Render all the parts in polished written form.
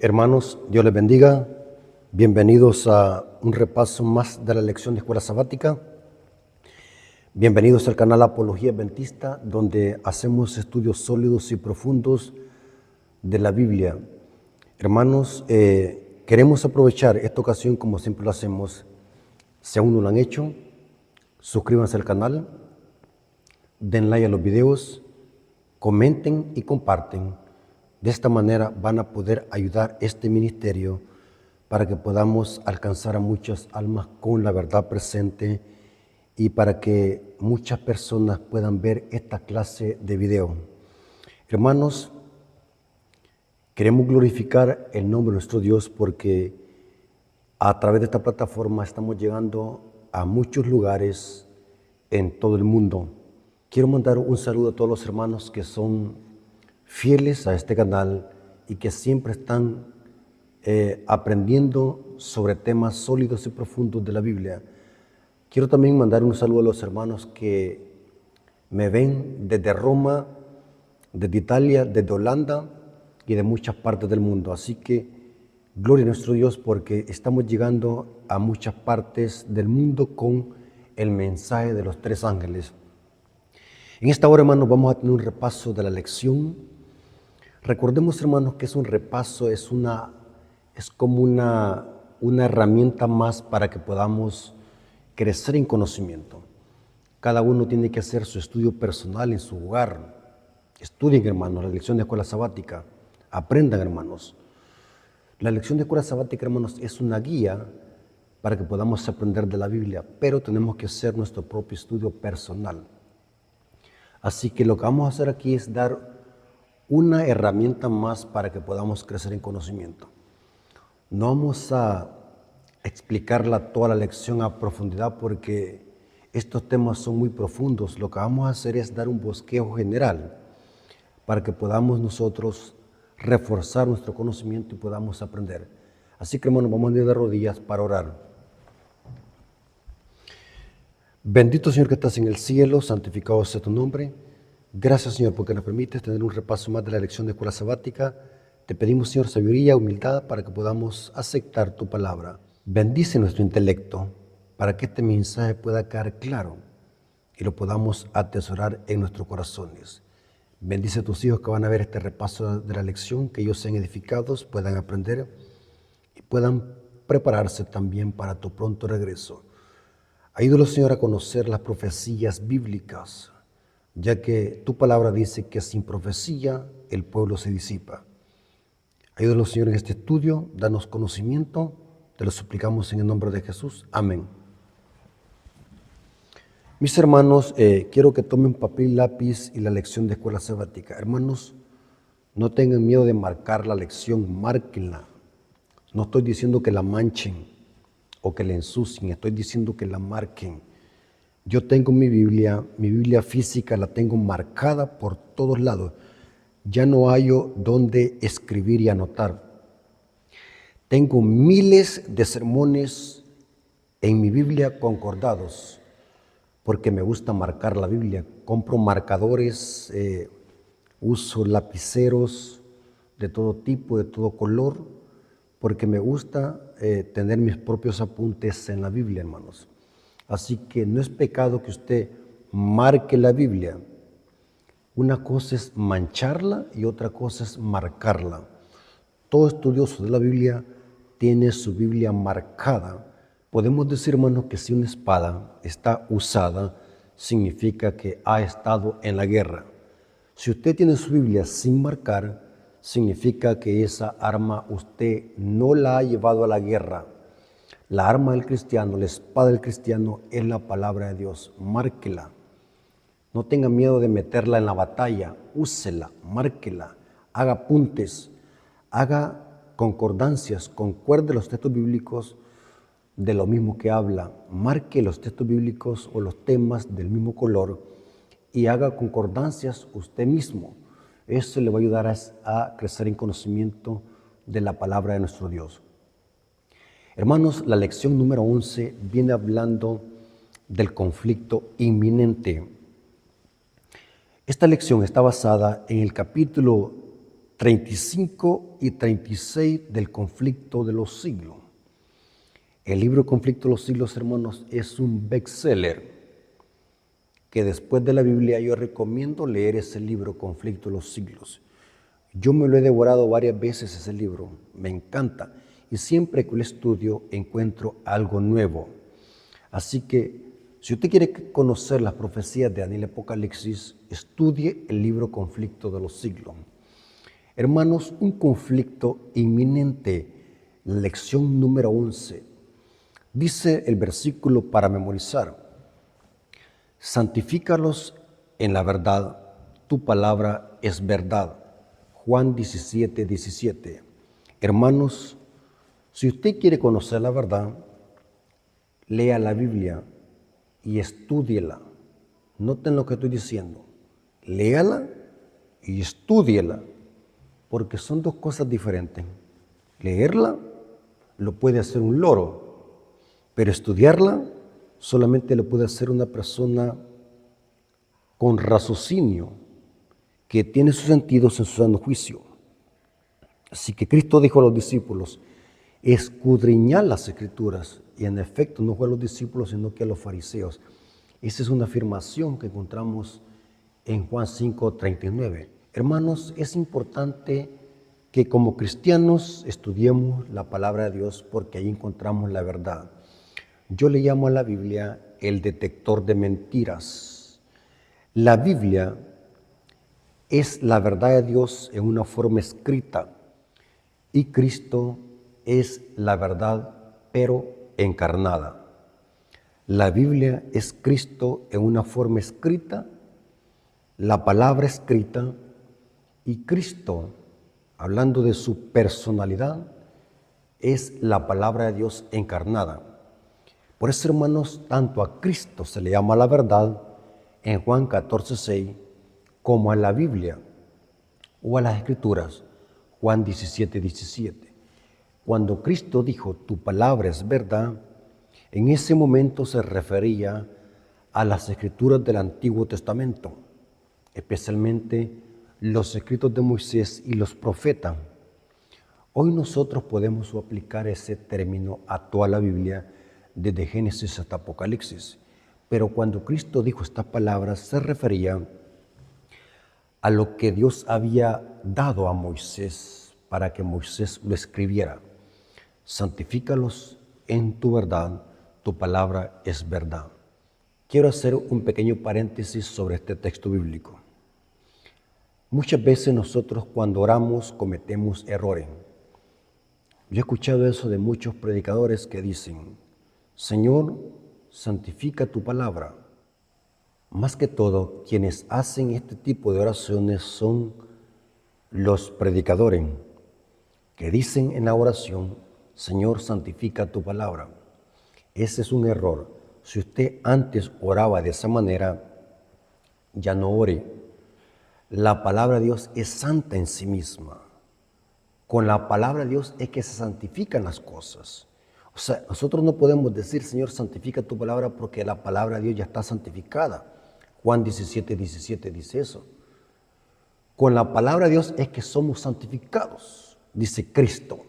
Hermanos, Dios les bendiga. Bienvenidos a un repaso más de la lección de Escuela Sabática. Bienvenidos al canal Apología Adventista, donde hacemos estudios sólidos y profundos de la Biblia. Hermanos, queremos aprovechar esta ocasión como siempre lo hacemos. Si aún no lo han hecho, suscríbanse al canal, den like a los videos, comenten y comparten. De esta manera van a poder ayudar este ministerio para que podamos alcanzar a muchas almas con la verdad presente y para que muchas personas puedan ver esta clase de video. Hermanos, queremos glorificar el nombre de nuestro Dios porque a través de esta plataforma estamos llegando a muchos lugares en todo el mundo. Quiero mandar un saludo a todos los hermanos que son fieles a este canal y que siempre están aprendiendo sobre temas sólidos y profundos de la Biblia. Quiero también mandar un saludo a los hermanos que me ven desde Roma, desde Italia, desde Holanda y de muchas partes del mundo. Así que gloria a nuestro Dios porque estamos llegando a muchas partes del mundo con el mensaje de los tres ángeles. En esta hora, hermanos, vamos a tener un repaso de la lección. Recordemos, hermanos, que es un repaso, es como una herramienta más para que podamos crecer en conocimiento. Cada uno tiene que hacer su estudio personal en su hogar. Estudien, hermanos, la lección de Escuela Sabática. Aprendan, hermanos. La lección de Escuela Sabática, hermanos, es una guía para que podamos aprender de la Biblia, pero tenemos que hacer nuestro propio estudio personal. Así que lo que vamos a hacer aquí es dar una herramienta más para que podamos crecer en conocimiento. No vamos a explicarla toda la lección a profundidad porque estos temas son muy profundos. Lo que vamos a hacer es dar un bosquejo general para que podamos nosotros reforzar nuestro conocimiento y podamos aprender. Así que, hermanos, vamos a ir de rodillas para orar. Bendito Señor que estás en el cielo, santificado sea tu nombre. Gracias, Señor, porque nos permites tener un repaso más de la lección de Escuela Sabática. Te pedimos, Señor, sabiduría, humildad para que podamos aceptar tu palabra. Bendice nuestro intelecto para que este mensaje pueda quedar claro y lo podamos atesorar en nuestros corazones. Bendice a tus hijos que van a ver este repaso de la lección, que ellos sean edificados, puedan aprender y puedan prepararse también para tu pronto regreso. Ayúdalos, Señor, a conocer las profecías bíblicas, ya que tu palabra dice que sin profecía el pueblo se disipa. Ayúdanos, Señor, en este estudio, danos conocimiento, te lo suplicamos en el nombre de Jesús. Amén. Mis hermanos, quiero que tomen papel y lápiz y la lección de Escuela Sabática. Hermanos, no tengan miedo de marcar la lección, márquenla. No estoy diciendo que la manchen o que la ensucien, estoy diciendo que la marquen. Yo tengo mi Biblia física la tengo marcada por todos lados. Ya no hallo dónde escribir y anotar. Tengo miles de sermones en mi Biblia concordados, porque me gusta marcar la Biblia. Compro marcadores, uso lapiceros de todo tipo, de todo color, porque me gusta tener mis propios apuntes en la Biblia, hermanos. Así que no es pecado que usted marque la Biblia. Una cosa es mancharla y otra cosa es marcarla. Todo estudioso de la Biblia tiene su Biblia marcada. Podemos decir, hermanos, que si una espada está usada, significa que ha estado en la guerra. Si usted tiene su Biblia sin marcar, significa que esa arma usted no la ha llevado a la guerra. La arma del cristiano, la espada del cristiano es la palabra de Dios. Márquela. No tenga miedo de meterla en la batalla. Úsela, márquela, haga apuntes, haga concordancias, concuerde los textos bíblicos de lo mismo que habla. Marque los textos bíblicos o los temas del mismo color y haga concordancias usted mismo. Eso le va a ayudar a crecer en conocimiento de la palabra de nuestro Dios. Hermanos, la lección número 11 viene hablando del conflicto inminente. Esta lección está basada en el capítulo 35 y 36 del Conflicto de los Siglos. El libro Conflicto de los Siglos, hermanos, es un bestseller que después de la Biblia yo recomiendo leer ese libro, Conflicto de los Siglos. Yo me lo he devorado varias veces ese libro, me encanta, y siempre que lo estudio encuentro algo nuevo. Así que si usted quiere conocer las profecías de Daniel y Apocalipsis, estudie el libro Conflicto de los Siglos. Hermanos, un conflicto inminente, lección número 11. Dice el versículo para memorizar: santifícalos en la verdad, tu palabra es verdad. Juan 17, 17. Hermanos, si usted quiere conocer la verdad, lea la Biblia y estúdiela. Noten lo que estoy diciendo. Léala y estúdiela, porque son dos cosas diferentes. Leerla lo puede hacer un loro, pero estudiarla solamente lo puede hacer una persona con raciocinio, que tiene sus sentidos en su sano juicio. Así que Cristo dijo a los discípulos: escudriñad las Escrituras. Y en efecto no fue a los discípulos, sino que a los fariseos. Esa es una afirmación que encontramos en Juan 5:39. Hermanos, es importante que como cristianos estudiemos la palabra de Dios, porque ahí encontramos la verdad. Yo le llamo a la Biblia el detector de mentiras. La Biblia es la verdad de Dios en una forma escrita, y Cristo es la verdad, pero encarnada. La Biblia es Cristo en una forma escrita, la palabra escrita, y Cristo, hablando de su personalidad, es la palabra de Dios encarnada. Por eso, hermanos, tanto a Cristo se le llama la verdad en Juan 14:6, como a la Biblia o a las Escrituras, Juan 17:17. Cuando Cristo dijo, tu palabra es verdad, en ese momento se refería a las Escrituras del Antiguo Testamento, especialmente los escritos de Moisés y los profetas. Hoy nosotros podemos aplicar ese término a toda la Biblia, desde Génesis hasta Apocalipsis. Pero cuando Cristo dijo estas palabras, se refería a lo que Dios había dado a Moisés para que Moisés lo escribiera. Santifícalos en tu verdad, tu palabra es verdad. Quiero hacer un pequeño paréntesis sobre este texto bíblico. Muchas veces nosotros cuando oramos cometemos errores. Yo he escuchado eso de muchos predicadores que dicen: Señor, santifica tu palabra. Más que todo, quienes hacen este tipo de oraciones son los predicadores, que dicen en la oración: Señor, santifica tu palabra. Ese es un error. Si usted antes oraba de esa manera, ya no ore. La palabra de Dios es santa en sí misma. Con la palabra de Dios es que se santifican las cosas. O sea, nosotros no podemos decir, Señor, santifica tu palabra, porque la palabra de Dios ya está santificada. Juan 17:17 dice eso. Con la palabra de Dios es que somos santificados, dice Cristo.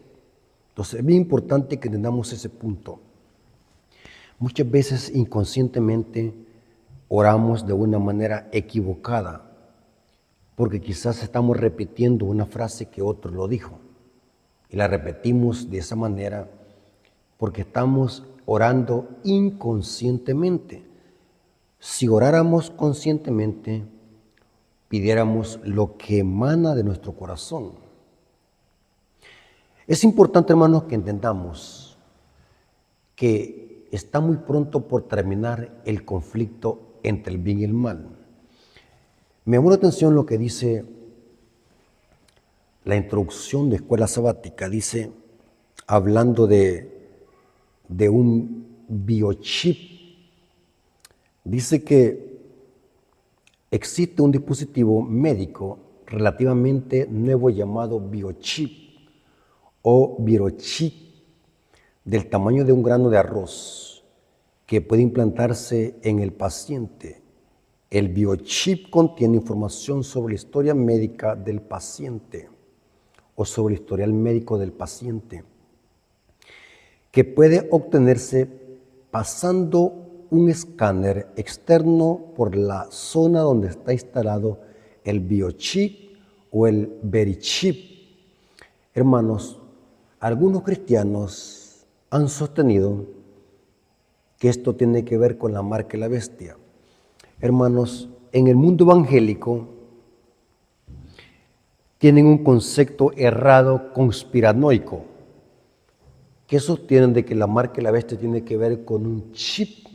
Entonces es bien importante que entendamos ese punto. Muchas veces inconscientemente oramos de una manera equivocada, porque quizás estamos repitiendo una frase que otro lo dijo, y la repetimos de esa manera porque estamos orando inconscientemente. Si oráramos conscientemente, pidiéramos lo que emana de nuestro corazón. Es importante, hermanos, que entendamos que está muy pronto por terminar el conflicto entre el bien y el mal. Me llamó la atención lo que dice la introducción de Escuela Sabática. Dice, hablando de un biochip, dice que existe un dispositivo médico relativamente nuevo llamado biochip o virochip, del tamaño de un grano de arroz, que puede implantarse en el paciente. El biochip contiene información sobre la historia médica del paciente. o sobre el historial médico del paciente, que puede obtenerse pasando un escáner externo por la zona donde está instalado el biochip o el verichip. Hermanos, algunos cristianos han sostenido que esto tiene que ver con la marca de la bestia. Hermanos, en el mundo evangélico tienen un concepto errado conspiranoico, que sostienen de que la marca de la bestia tiene que ver con un chip,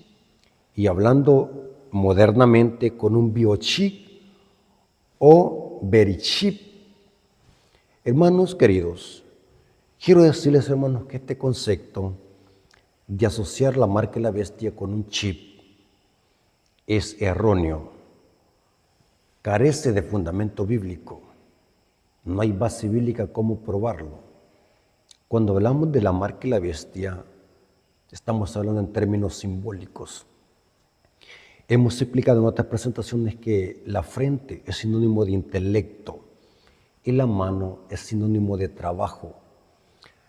y hablando modernamente con un biochip o verichip. Hermanos queridos, quiero decirles, hermanos, que este concepto de asociar la marca de la bestia con un chip es erróneo, carece de fundamento bíblico. No hay base bíblica cómo probarlo. Cuando hablamos de la marca de la bestia, estamos hablando en términos simbólicos. Hemos explicado en otras presentaciones que la frente es sinónimo de intelecto y la mano es sinónimo de trabajo.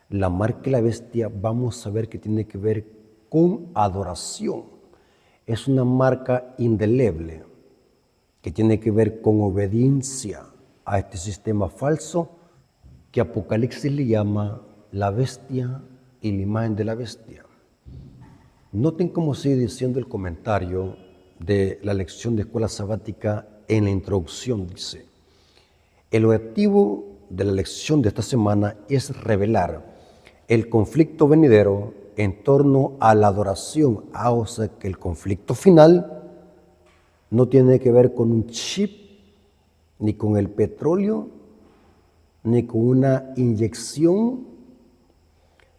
La marca de la bestia vamos a ver que tiene que ver con adoración. Es una marca indeleble que tiene que ver con obediencia a este sistema falso que Apocalipsis le llama la bestia y la imagen de la bestia. Noten cómo sigue diciendo el comentario de la lección de escuela sabática en la introducción. Dice: el objetivo de la lección de esta semana es revelar el conflicto venidero en torno a la adoración. O sea que el conflicto final no tiene que ver con un chip, ni con el petróleo, ni con una inyección,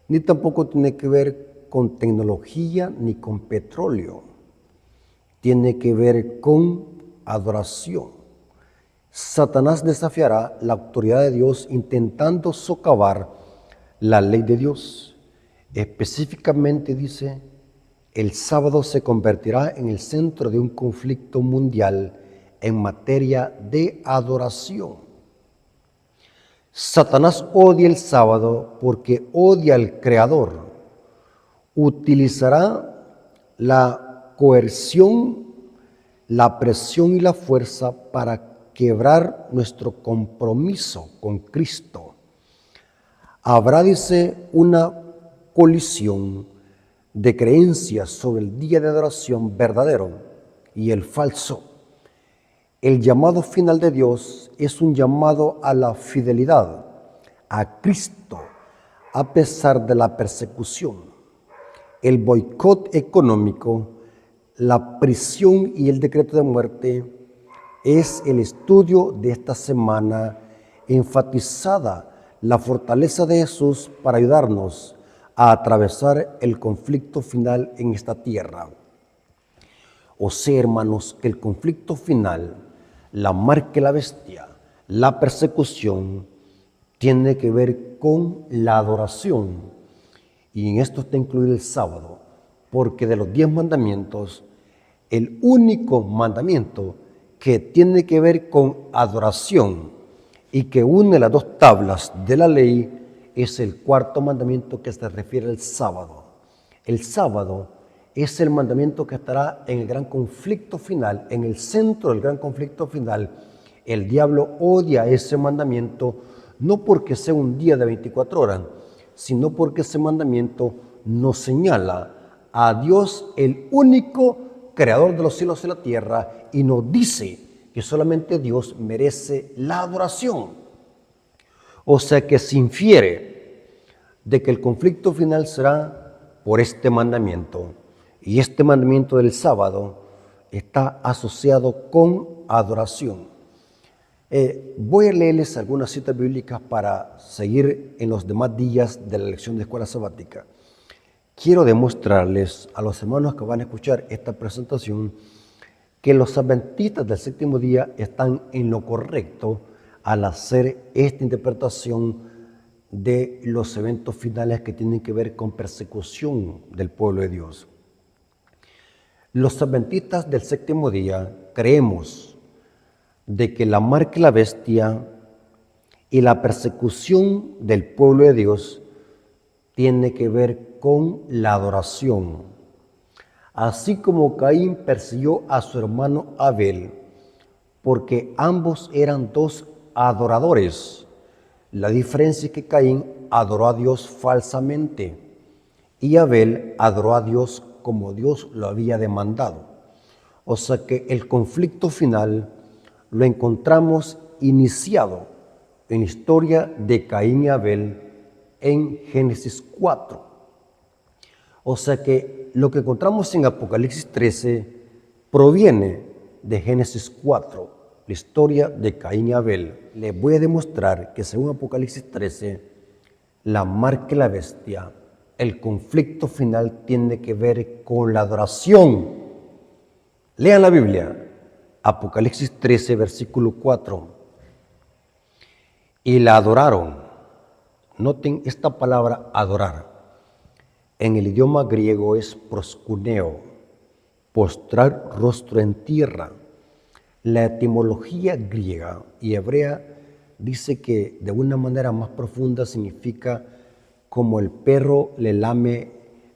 ni tampoco tiene que ver con tecnología, ni con petróleo. Tiene que ver con adoración. Satanás desafiará la autoridad de Dios intentando socavar la ley de Dios. Específicamente dice, el sábado se convertirá en el centro de un conflicto mundial en materia de adoración. Satanás odia el sábado porque odia al Creador. Utilizará la coerción, la presión y la fuerza para quebrar nuestro compromiso con Cristo. Habrá, dice, una colisión de creencias sobre el día de adoración verdadero y el falso. El llamado final de Dios es un llamado a la fidelidad a Cristo a pesar de la persecución, el boicot económico, la prisión y el decreto de muerte. Es el estudio de esta semana, enfatizada la fortaleza de Jesús para ayudarnos a atravesar el conflicto final en esta tierra. O sea, hermanos, que el conflicto final, la marca de la bestia, la persecución, tiene que ver con la adoración. Y en esto está incluido el sábado, porque de los 10 mandamientos, el único mandamiento que tiene que ver con adoración y que une las 2 tablas de la ley es el 4º mandamiento, que se refiere al sábado. El sábado es el mandamiento que estará en el gran conflicto final, en el centro del gran conflicto final. El diablo odia ese mandamiento, no porque sea un día de 24 horas, sino porque ese mandamiento nos señala a Dios, el único creador de los cielos y la tierra, y nos dice que solamente Dios merece la adoración. O sea que se infiere de que el conflicto final será por este mandamiento. Y este mandamiento del sábado está asociado con adoración. Voy a leerles algunas citas bíblicas para seguir en los demás días de la lección de escuela sabática. Quiero demostrarles a los hermanos que van a escuchar esta presentación que los adventistas del 7º día están en lo correcto al hacer esta interpretación de los eventos finales que tienen que ver con persecución del pueblo de Dios. Los adventistas del 7º día creemos de que la marca de la bestia Y la persecución del pueblo de Dios tiene que ver con la adoración. Así como Caín persiguió a su hermano Abel, porque ambos eran dos adoradores. La diferencia es que Caín adoró a Dios falsamente y Abel adoró a Dios como Dios lo había demandado. O sea que el conflicto final lo encontramos iniciado en la historia de Caín y Abel en Génesis 4. O sea que lo que encontramos en Apocalipsis 13 proviene de Génesis 4, la historia de Caín y Abel. Les voy a demostrar que según Apocalipsis 13, la marca de la bestia, el conflicto final tiene que ver con la adoración. Lean la Biblia, Apocalipsis 13, versículo 4. Y la adoraron. Noten esta palabra adorar. En el idioma griego es proskuneo, postrar rostro en tierra. La etimología griega y hebrea dice que de una manera más profunda significa como el perro le lame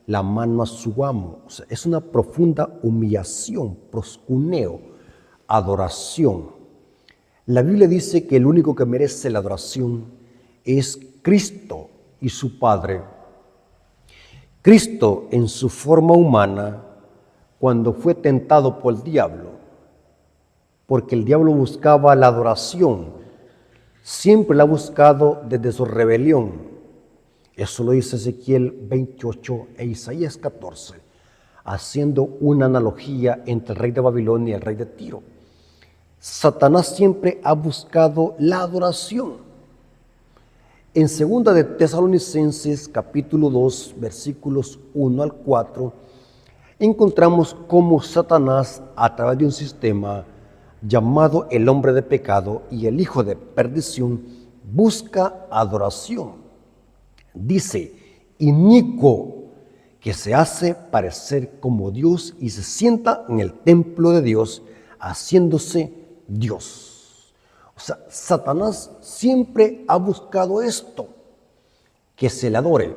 la mano a su amo. O sea, es una profunda humillación, proskuneo, adoración. La Biblia dice que el único que merece la adoración es Cristo y su Padre. Cristo en su forma humana, cuando fue tentado por el diablo, porque el diablo buscaba la adoración, siempre la ha buscado desde su rebelión. Eso lo dice Ezequiel 28 e Isaías 14, haciendo una analogía entre el rey de Babilonia y el rey de Tiro. Satanás siempre ha buscado la adoración. En 2 de Tesalonicenses capítulo 2, versículos 1 al 4, encontramos cómo Satanás, a través de un sistema llamado el hombre de pecado y el hijo de perdición, busca adoración. Dice, inicuo, que se hace parecer como Dios y se sienta en el templo de Dios, haciéndose Dios. O sea, Satanás siempre ha buscado esto, que se le adore.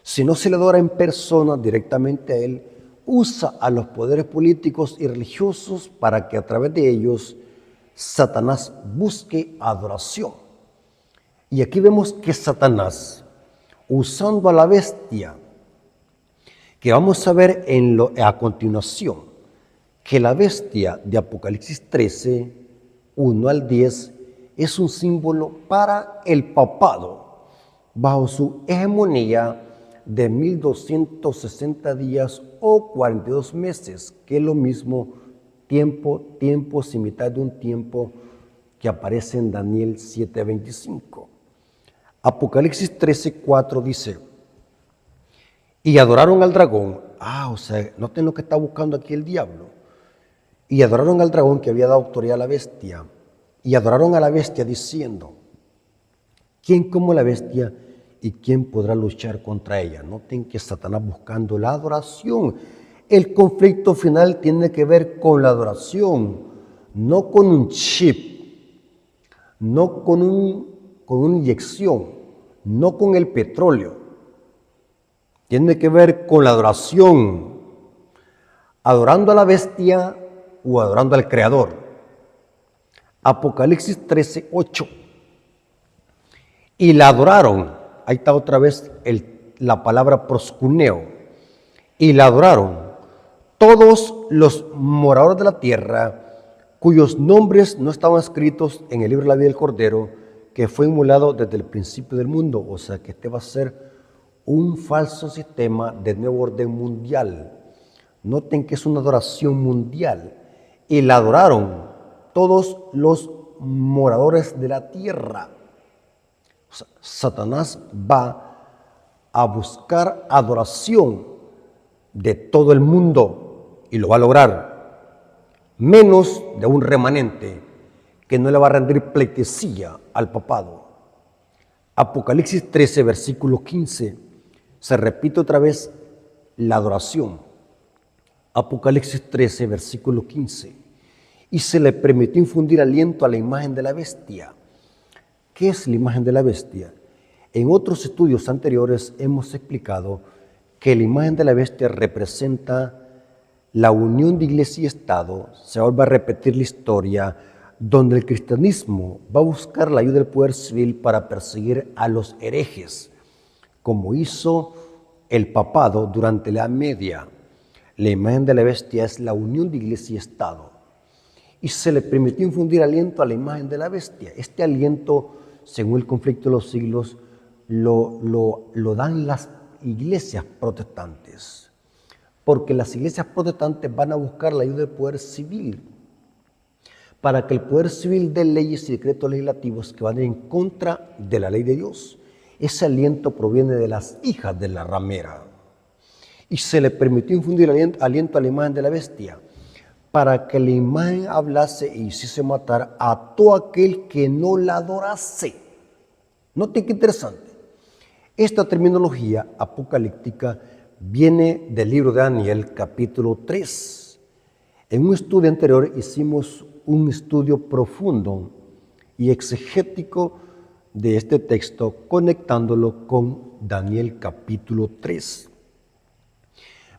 Si no se le adora en persona directamente a él, usa a los poderes políticos y religiosos para que a través de ellos Satanás busque adoración. Y aquí vemos que Satanás, usando a la bestia, que vamos a ver a continuación, que la bestia de Apocalipsis 13, 1 al 10, es un símbolo para el papado, bajo su hegemonía de 1260 días o 42 meses, que es lo mismo tiempos y mitad de un tiempo que aparece en Daniel 7:25. Apocalipsis 13:4 dice, y adoraron al dragón. O sea, noten lo que está buscando aquí el diablo. Y adoraron al dragón que había dado autoridad a la bestia. Y adoraron a la bestia diciendo, ¿quién como la bestia y quién podrá luchar contra ella? Noten que Satanás buscando la adoración. El conflicto final tiene que ver con la adoración, no con un chip, no con una inyección, no con el petróleo. Tiene que ver con la adoración, adorando a la bestia o adorando al Creador. Apocalipsis 13:8. Y la adoraron. Ahí está otra vez la palabra proskuneo. Y la adoraron todos los moradores de la tierra, cuyos nombres no estaban escritos en el libro de la vida del Cordero, que fue inmolado desde el principio del mundo. O sea que este va a ser un falso sistema de nuevo orden mundial. Noten que es una adoración mundial. Y la adoraron todos los moradores de la tierra. O sea, Satanás va a buscar adoración de todo el mundo y lo va a lograr, menos de un remanente que no le va a rendir pleitesía al papado. Apocalipsis 13, versículo 15, se repite otra vez la adoración. Apocalipsis 13, versículo 15. Y se le permitió infundir aliento a la imagen de la bestia, ¿Qué es la imagen de la bestia? En otros estudios anteriores hemos explicado que la imagen de la bestia representa la unión de iglesia y Estado. Se vuelve a repetir la historia donde el cristianismo va a buscar la ayuda del poder civil para perseguir a los herejes, como hizo el papado durante la Edad Media. La imagen de la bestia es la unión de iglesia y Estado. Y se le permitió infundir aliento a la imagen de la bestia. Este aliento, según el conflicto de los siglos, lo dan las iglesias protestantes. Porque las iglesias protestantes van a buscar la ayuda del poder civil para que el poder civil dé leyes y decretos legislativos que van en contra de la ley de Dios. Ese aliento proviene de las hijas de la ramera. Y se le permitió infundir aliento a la imagen de la bestia para que la imagen hablase e hiciese matar a todo aquel que no la adorase. Noten qué interesante. Esta terminología apocalíptica viene del libro de Daniel, capítulo 3. En un estudio anterior hicimos un estudio profundo y exegético de este texto, conectándolo con Daniel capítulo 3.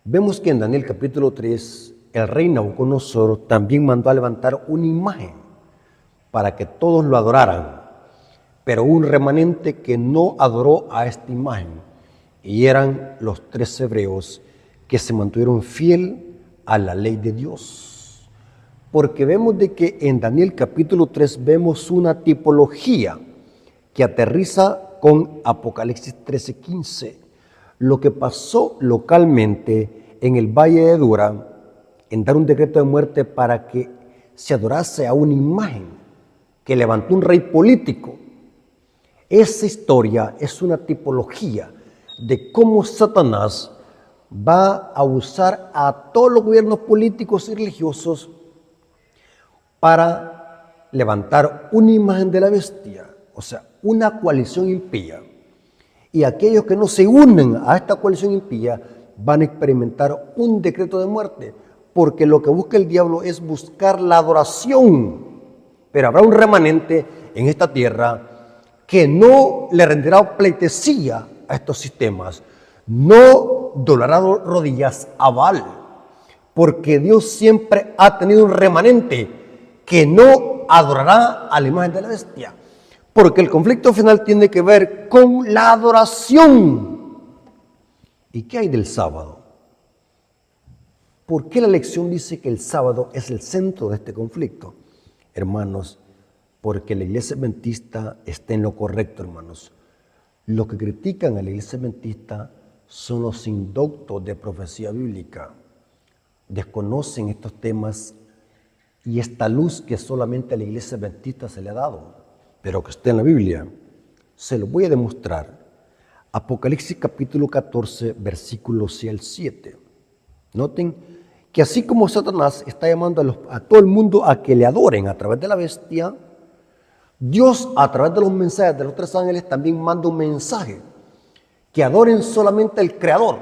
Vemos que en Daniel capítulo 3, el rey Nabucodonosor también mandó a levantar una imagen para que todos lo adoraran, pero un remanente que no adoró a esta imagen, y eran los 3 hebreos que se mantuvieron fiel a la ley de Dios. Porque vemos de que en Daniel capítulo 3 vemos una tipología que aterriza con Apocalipsis 13:15. Lo que pasó localmente en el Valle de Dura, en dar un decreto de muerte para que se adorase a una imagen que levantó un rey político. Esa historia es una tipología de cómo Satanás va a usar a todos los gobiernos políticos y religiosos para levantar una imagen de la bestia, o sea, una coalición impía. Y aquellos que no se unen a esta coalición impía van a experimentar un decreto de muerte, porque lo que busca el diablo es buscar la adoración. Pero habrá un remanente en esta tierra que no le rendirá pleitesía a estos sistemas, no doblará rodillas a Baal, porque Dios siempre ha tenido un remanente que no adorará a la imagen de la bestia, porque el conflicto final tiene que ver con la adoración. ¿Y qué hay del sábado? ¿Por qué la lección dice que el sábado es el centro de este conflicto? Hermanos, porque la iglesia adventista está en lo correcto, hermanos. Los que critican a la iglesia adventista son los indoctos de profecía bíblica. Desconocen estos temas y esta luz que solamente a la iglesia adventista se le ha dado, pero que está en la Biblia. Se lo voy a demostrar. Apocalipsis capítulo 14, versículos 6 al 7. Noten que así como Satanás está llamando a todo el mundo a que le adoren a través de la bestia, Dios a través de los mensajes de los 3 ángeles también manda un mensaje, que adoren solamente al Creador.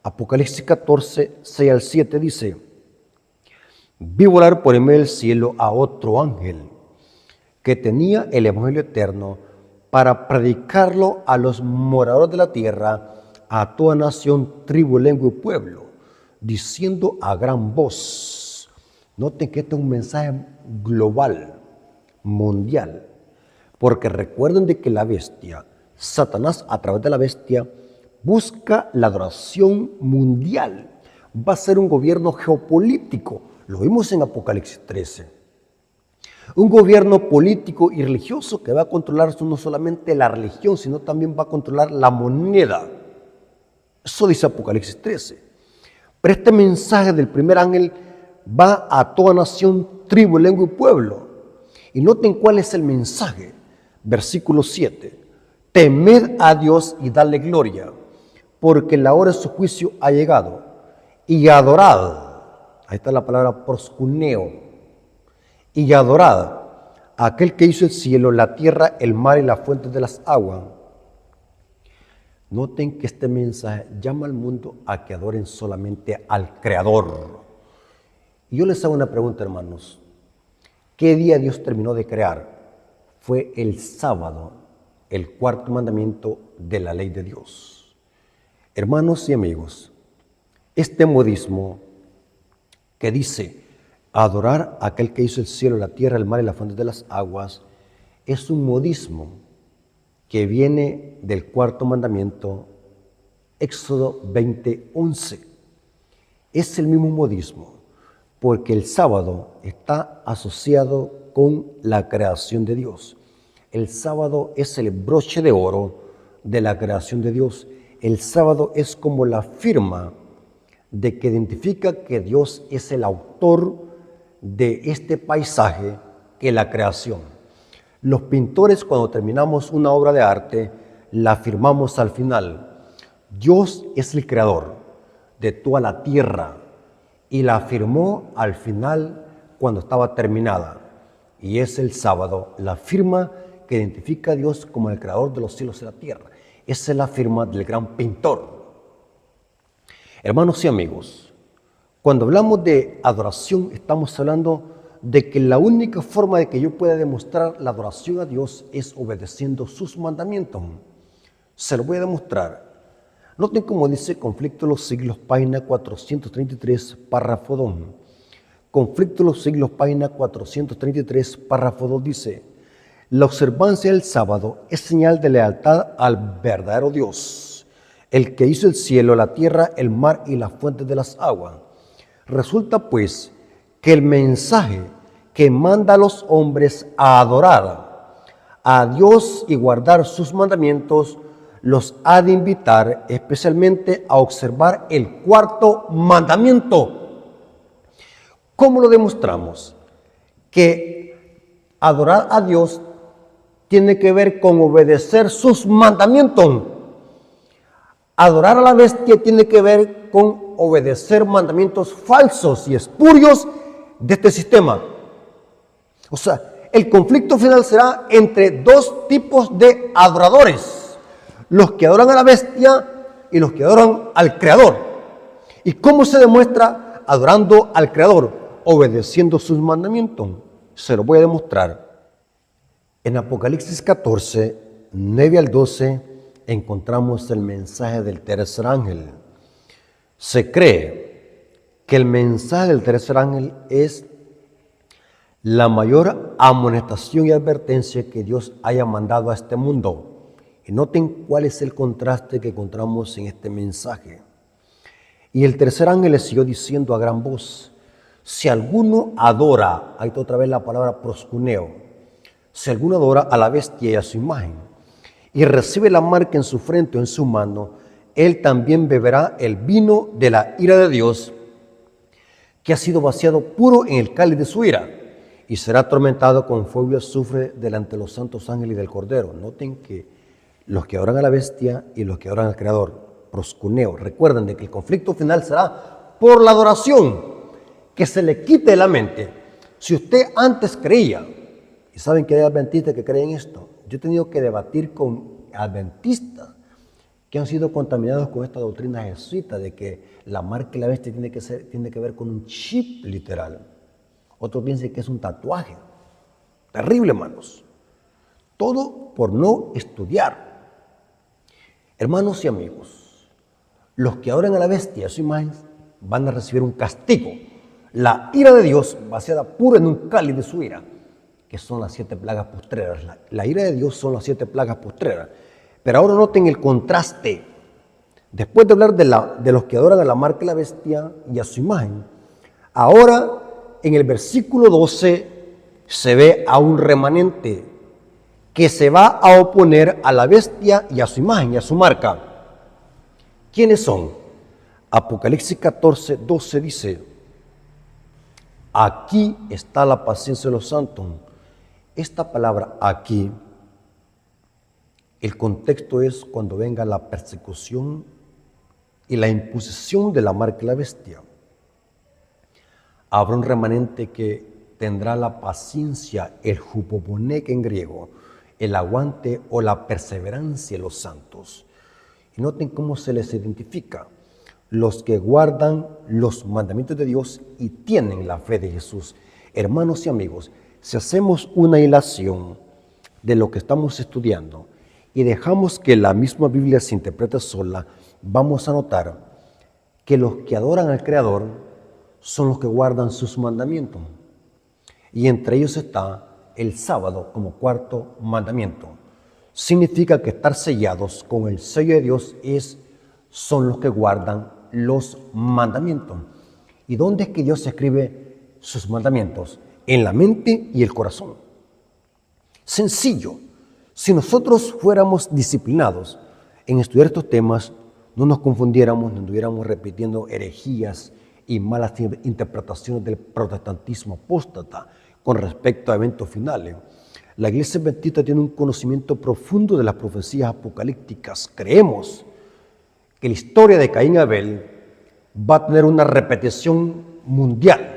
Apocalipsis 14, 6 al 7 dice: vi volar por el medio del cielo a otro ángel que tenía el evangelio eterno para predicarlo a los moradores de la tierra, a toda nación, tribu, lengua y pueblo, diciendo a gran voz. Noten que este es un mensaje global, mundial, porque recuerden de que la bestia, Satanás a través de la bestia, busca la adoración mundial. Va a ser un gobierno geopolítico, lo vimos en Apocalipsis 13. Un gobierno político y religioso que va a controlar no solamente la religión, sino también va a controlar la moneda. Eso dice Apocalipsis 13. Pero este mensaje del primer ángel va a toda nación, tribu, lengua y pueblo. Y noten cuál es el mensaje. Versículo 7. Temed a Dios y dadle gloria, porque la hora de su juicio ha llegado. Y adorad, ahí está la palabra proskuneo, y adorad a aquel que hizo el cielo, la tierra, el mar y las fuentes de las aguas. Noten que este mensaje llama al mundo a que adoren solamente al Creador. Y yo les hago una pregunta, hermanos. ¿Qué día Dios terminó de crear? fue el sábado, el cuarto mandamiento de la ley de Dios. Hermanos y amigos, este modismo que dice adorar a aquel que hizo el cielo, la tierra, el mar y las fuentes de las aguas, es un modismo que viene del cuarto mandamiento, Éxodo 20:11. Es el mismo modismo, porque el sábado está asociado con la creación de Dios. El sábado es el broche de oro de la creación de Dios. El sábado es como la firma de que identifica que Dios es el autor de este paisaje, que es la creación. Los pintores, cuando terminamos una obra de arte, la firmamos al final. Dios es el creador de toda la tierra y la firmó al final cuando estaba terminada. Y es el sábado, la firma que identifica a Dios como el creador de los cielos y la tierra. Esa es la firma del gran pintor. Hermanos y amigos, cuando hablamos de adoración, estamos hablando de que la única forma de que yo pueda demostrar la adoración a Dios es obedeciendo sus mandamientos. Se lo voy a demostrar. Noten cómo dice Conflicto de los Siglos, página 433, párrafo 2. Conflicto de los Siglos, página 433, párrafo 2 dice: la observancia del sábado es señal de lealtad al verdadero Dios, el que hizo el cielo, la tierra, el mar y las fuentes de las aguas. Resulta pues que el mensaje que manda a los hombres a adorar a Dios y guardar sus mandamientos los ha de invitar especialmente a observar el cuarto mandamiento. ¿Cómo lo demostramos? Que adorar a Dios tiene que ver con obedecer sus mandamientos. Adorar a la bestia tiene que ver con obedecer mandamientos falsos y espurios de este sistema. O sea, el conflicto final será entre dos tipos de adoradores: los que adoran a la bestia y los que adoran al Creador. ¿Y cómo se demuestra adorando al Creador? Obedeciendo sus mandamientos. Se lo voy a demostrar. En Apocalipsis 14, 9 al 12, encontramos el mensaje del tercer ángel. Se cree que el mensaje del tercer ángel es la mayor amonestación y advertencia que Dios haya mandado a este mundo. Y noten cuál es el contraste que encontramos en este mensaje. Y el tercer ángel le siguió diciendo a gran voz: si alguno adora, ahí está otra vez la palabra proscuneo, si alguno adora a la bestia y a su imagen, y recibe la marca en su frente o en su mano, él también beberá el vino de la ira de Dios, que ha sido vaciado puro en el cáliz de su ira, y será atormentado con fuego y azufre delante de los santos ángeles y del Cordero. Noten que los que adoran a la bestia y los que adoran al Creador, proscuneo, recuerden de que el conflicto final será por la adoración, que se le quite de la mente. Si usted antes creía, y saben que hay adventistas que creen esto, yo he tenido que debatir con adventistas que han sido contaminados con esta doctrina jesuita de que la marca y la bestia tiene que ver con un chip literal. Otros piensan que es un tatuaje. Terrible, hermanos. Todo por no estudiar. Hermanos y amigos, los que adoran a la bestia y a su imagen van a recibir un castigo. La ira de Dios vaciada pura en un cáliz de su ira, que son las 7 plagas postreras. La ira de Dios son las 7 plagas postreras. Pero ahora noten el contraste. Después de hablar de los que adoran a la marca de la bestia y a su imagen, ahora en el versículo 12 se ve a un remanente que se va a oponer a la bestia y a su imagen y a su marca. ¿Quiénes son? Apocalipsis 14, 12 dice: aquí está la paciencia de los santos. Esta palabra aquí, el contexto es cuando venga la persecución y la imposición de la marca de la bestia. Habrá un remanente que tendrá la paciencia, el hupoponek en griego, el aguante o la perseverancia de los santos. Y noten cómo se les identifica: los que guardan los mandamientos de Dios y tienen la fe de Jesús. Hermanos y amigos, si hacemos una hilación de lo que estamos estudiando y dejamos que la misma Biblia se interprete sola, vamos a notar que los que adoran al Creador son los que guardan sus mandamientos. Y entre ellos está el sábado como cuarto mandamiento. Significa que estar sellados con el sello de Dios son los que guardan los mandamientos. ¿Y dónde es que Dios escribe sus mandamientos? En la mente y el corazón. Sencillo. Si nosotros fuéramos disciplinados en estudiar estos temas, no nos confundiéramos, no estuviéramos repitiendo herejías y malas interpretaciones del protestantismo apóstata con respecto a eventos finales. La Iglesia Adventista tiene un conocimiento profundo de las profecías apocalípticas. Creemos que la historia de Caín y Abel va a tener una repetición mundial.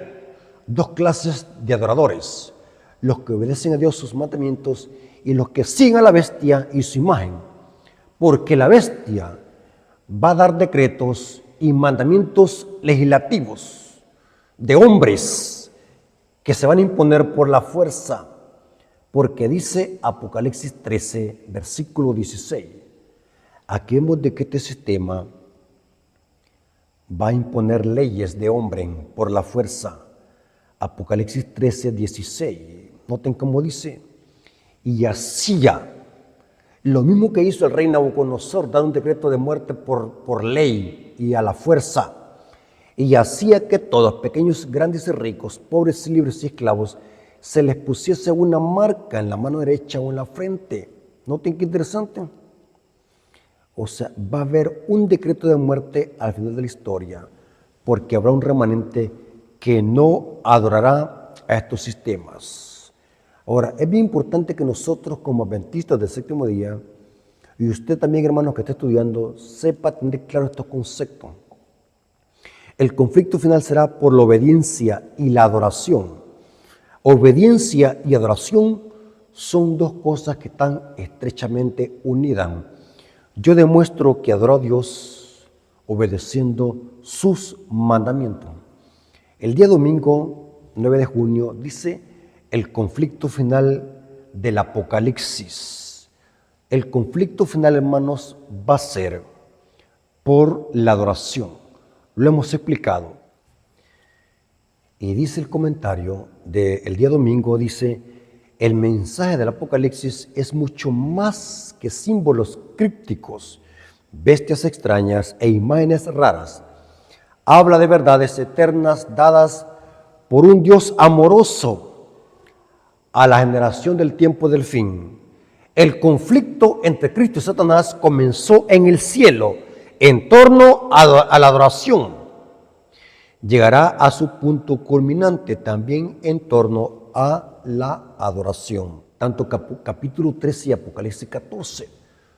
Dos clases de adoradores: los que obedecen a Dios sus mandamientos y los que siguen a la bestia y su imagen. Porque la bestia va a dar decretos y mandamientos legislativos de hombres que se van a imponer por la fuerza. Porque dice Apocalipsis 13, versículo 16. Aquí vemos de que este sistema va a imponer leyes de hombre por la fuerza. Apocalipsis 13, 16. Noten cómo dice: y hacía lo mismo que hizo el rey Nabucodonosor, dar un decreto de muerte por ley y a la fuerza. Y hacía que todos, pequeños, grandes y ricos, pobres y libres y esclavos, se les pusiese una marca en la mano derecha o en la frente. Noten qué interesante. O sea, va a haber un decreto de muerte al final de la historia, porque habrá un remanente que no adorará a estos sistemas. Ahora, es bien importante que nosotros como adventistas del séptimo día, y usted también, hermanos, que está estudiando, sepa tener claro estos conceptos. El conflicto final será por la obediencia y la adoración. Obediencia y adoración son dos cosas que están estrechamente unidas. Yo demuestro que adoro a Dios obedeciendo sus mandamientos. El día domingo 9 de junio dice el conflicto final del Apocalipsis. El conflicto final, hermanos, va a ser por la adoración. Lo hemos explicado. Y dice el comentario del día domingo, dice: el mensaje del Apocalipsis es mucho más que símbolos crípticos, bestias extrañas e imágenes raras. Habla de verdades eternas dadas por un Dios amoroso a la generación del tiempo del fin. El conflicto entre Cristo y Satanás comenzó en el cielo en torno a la adoración. Llegará a su punto culminante también en torno a la adoración. Tanto capítulo 13 y Apocalipsis 14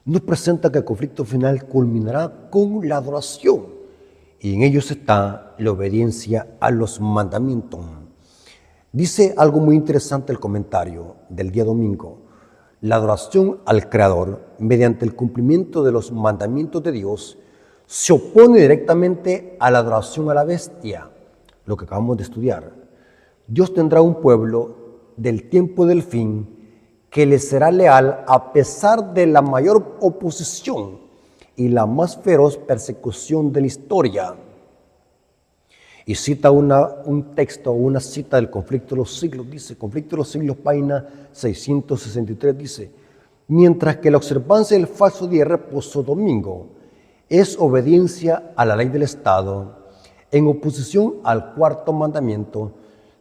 nos presenta que el conflicto final culminará con la adoración, y en ellos está la obediencia a los mandamientos. Dice algo muy interesante el comentario del día domingo: la adoración al Creador mediante el cumplimiento de los mandamientos de Dios se opone directamente a la adoración a la bestia, lo que acabamos de estudiar. Dios tendrá un pueblo del tiempo del fin que le será leal a pesar de la mayor oposición y la más feroz persecución de la historia. Y cita un texto, una cita del conflicto de los siglos, dice, conflicto de los siglos, página 663, dice: mientras que la observancia del falso día de reposo domingo es obediencia a la ley del Estado, en oposición al cuarto mandamiento,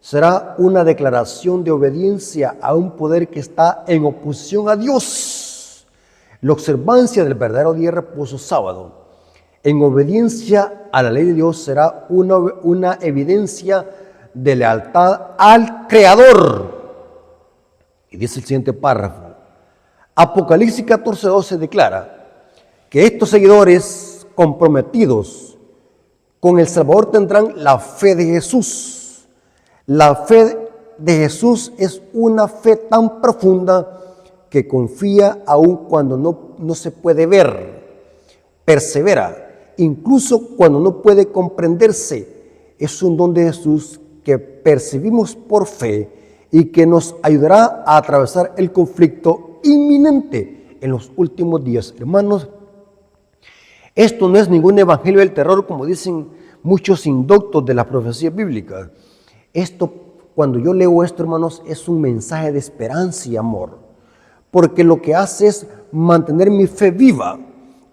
será una declaración de obediencia a un poder que está en oposición a Dios. La observancia del verdadero día de reposo sábado, en obediencia a la ley de Dios, será una evidencia de lealtad al Creador. Y dice el siguiente párrafo: Apocalipsis 14:12 declara que estos seguidores comprometidos con el Salvador tendrán la fe de Jesús. La fe de Jesús es una fe tan profunda que confía aun cuando no se puede ver, persevera, incluso cuando no puede comprenderse. Es un don de Jesús que percibimos por fe y que nos ayudará a atravesar el conflicto inminente en los últimos días. Hermanos, esto no es ningún evangelio del terror, como dicen muchos indoctos de las profecías bíblicas. Esto, cuando yo leo esto, hermanos, es un mensaje de esperanza y amor, porque lo que hace es mantener mi fe viva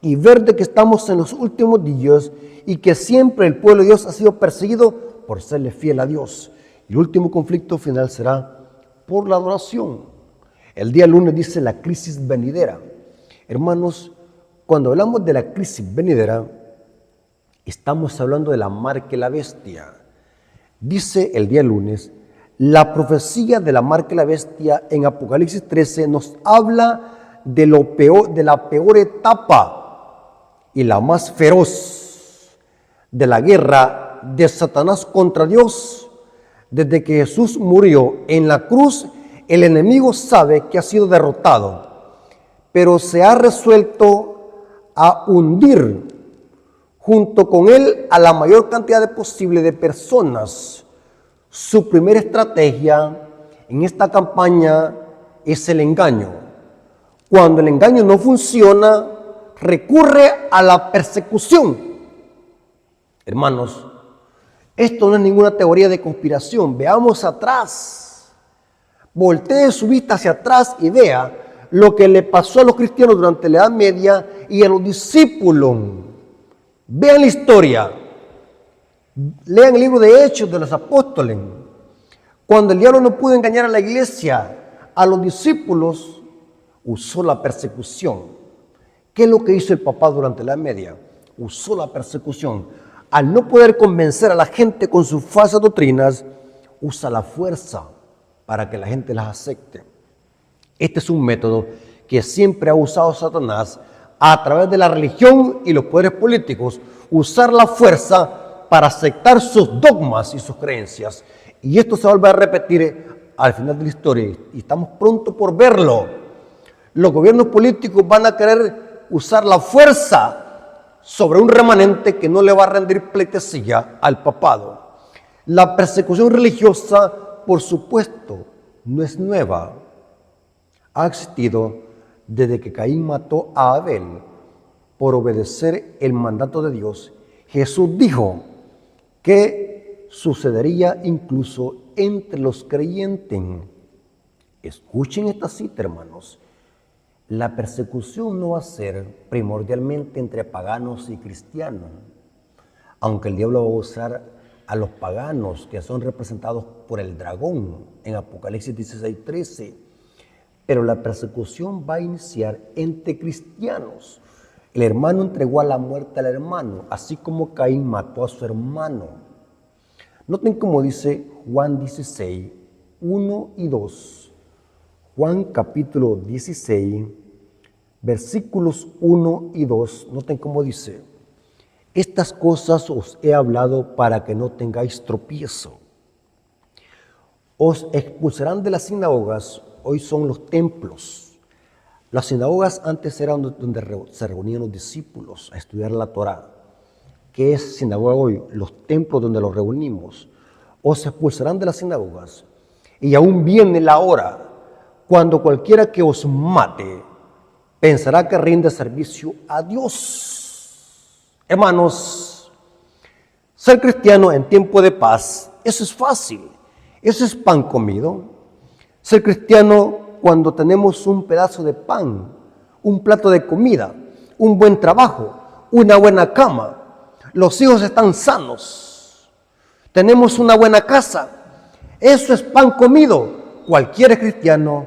y ver de que estamos en los últimos días y que siempre el pueblo de Dios ha sido perseguido por serle fiel a Dios. Y el último conflicto final será por la adoración. El día lunes dice la crisis venidera. Hermanos, cuando hablamos de la crisis venidera, estamos hablando de la marca de la bestia. Dice el día lunes, la profecía de la marca de la bestia en Apocalipsis 13 nos habla de la peor etapa y la más feroz de la guerra de Satanás contra Dios. Desde que Jesús murió en la cruz, el enemigo sabe que ha sido derrotado, pero se ha resuelto a hundir junto con él a la mayor cantidad posible de personas. Su primera estrategia en esta campaña es el engaño. Cuando el engaño no funciona, recurre a la persecución. Hermanos, esto no es ninguna teoría de conspiración. Veamos atrás. Voltee su vista hacia atrás y vea lo que le pasó a los cristianos durante la Edad Media y a los discípulos. Vean la historia. Lean el libro de Hechos de los Apóstoles. Cuando el diablo no pudo engañar a la iglesia, a los discípulos, usó la persecución. ¿Qué es lo que hizo el papá durante la Edad Media? Usó la persecución. Al no poder convencer a la gente con sus falsas doctrinas, usa la fuerza para que la gente las acepte. Este es un método que siempre ha usado Satanás a través de la religión y los poderes políticos, usar la fuerza para aceptar sus dogmas y sus creencias. Y esto se vuelve a repetir al final de la historia y estamos pronto por verlo. Los gobiernos políticos van a querer usar la fuerza sobre un remanente que no le va a rendir pleitesía al papado. La persecución religiosa, por supuesto, no es nueva. Ha existido desde que Caín mató a Abel por obedecer el mandato de Dios. Jesús dijo que sucedería incluso entre los creyentes. Escuchen esta cita, hermanos. La persecución no va a ser primordialmente entre paganos y cristianos, aunque el diablo va a usar a los paganos que son representados por el dragón en Apocalipsis 16:13. Pero la persecución va a iniciar entre cristianos. El hermano entregó a la muerte al hermano, así como Caín mató a su hermano. Noten cómo dice Juan 16, 1 y 2. Juan capítulo 16, versículos 1 y 2. Noten cómo dice: estas cosas os he hablado para que no tengáis tropiezo. Os expulsarán de las sinagogas. Hoy son los templos. Las sinagogas antes eran donde se reunían los discípulos a estudiar la Torá. ¿Qué es sinagoga hoy? Los templos donde los reunimos. Os expulsarán de las sinagogas. Y aún viene la hora cuando cualquiera que os mate pensará que rinde servicio a Dios. Hermanos, ser cristiano en tiempo de paz, eso es fácil. Eso es pan comido. Ser cristiano cuando tenemos un pedazo de pan, un plato de comida, un buen trabajo, una buena cama, los hijos están sanos, tenemos una buena casa. Eso es pan comido. Cualquier cristiano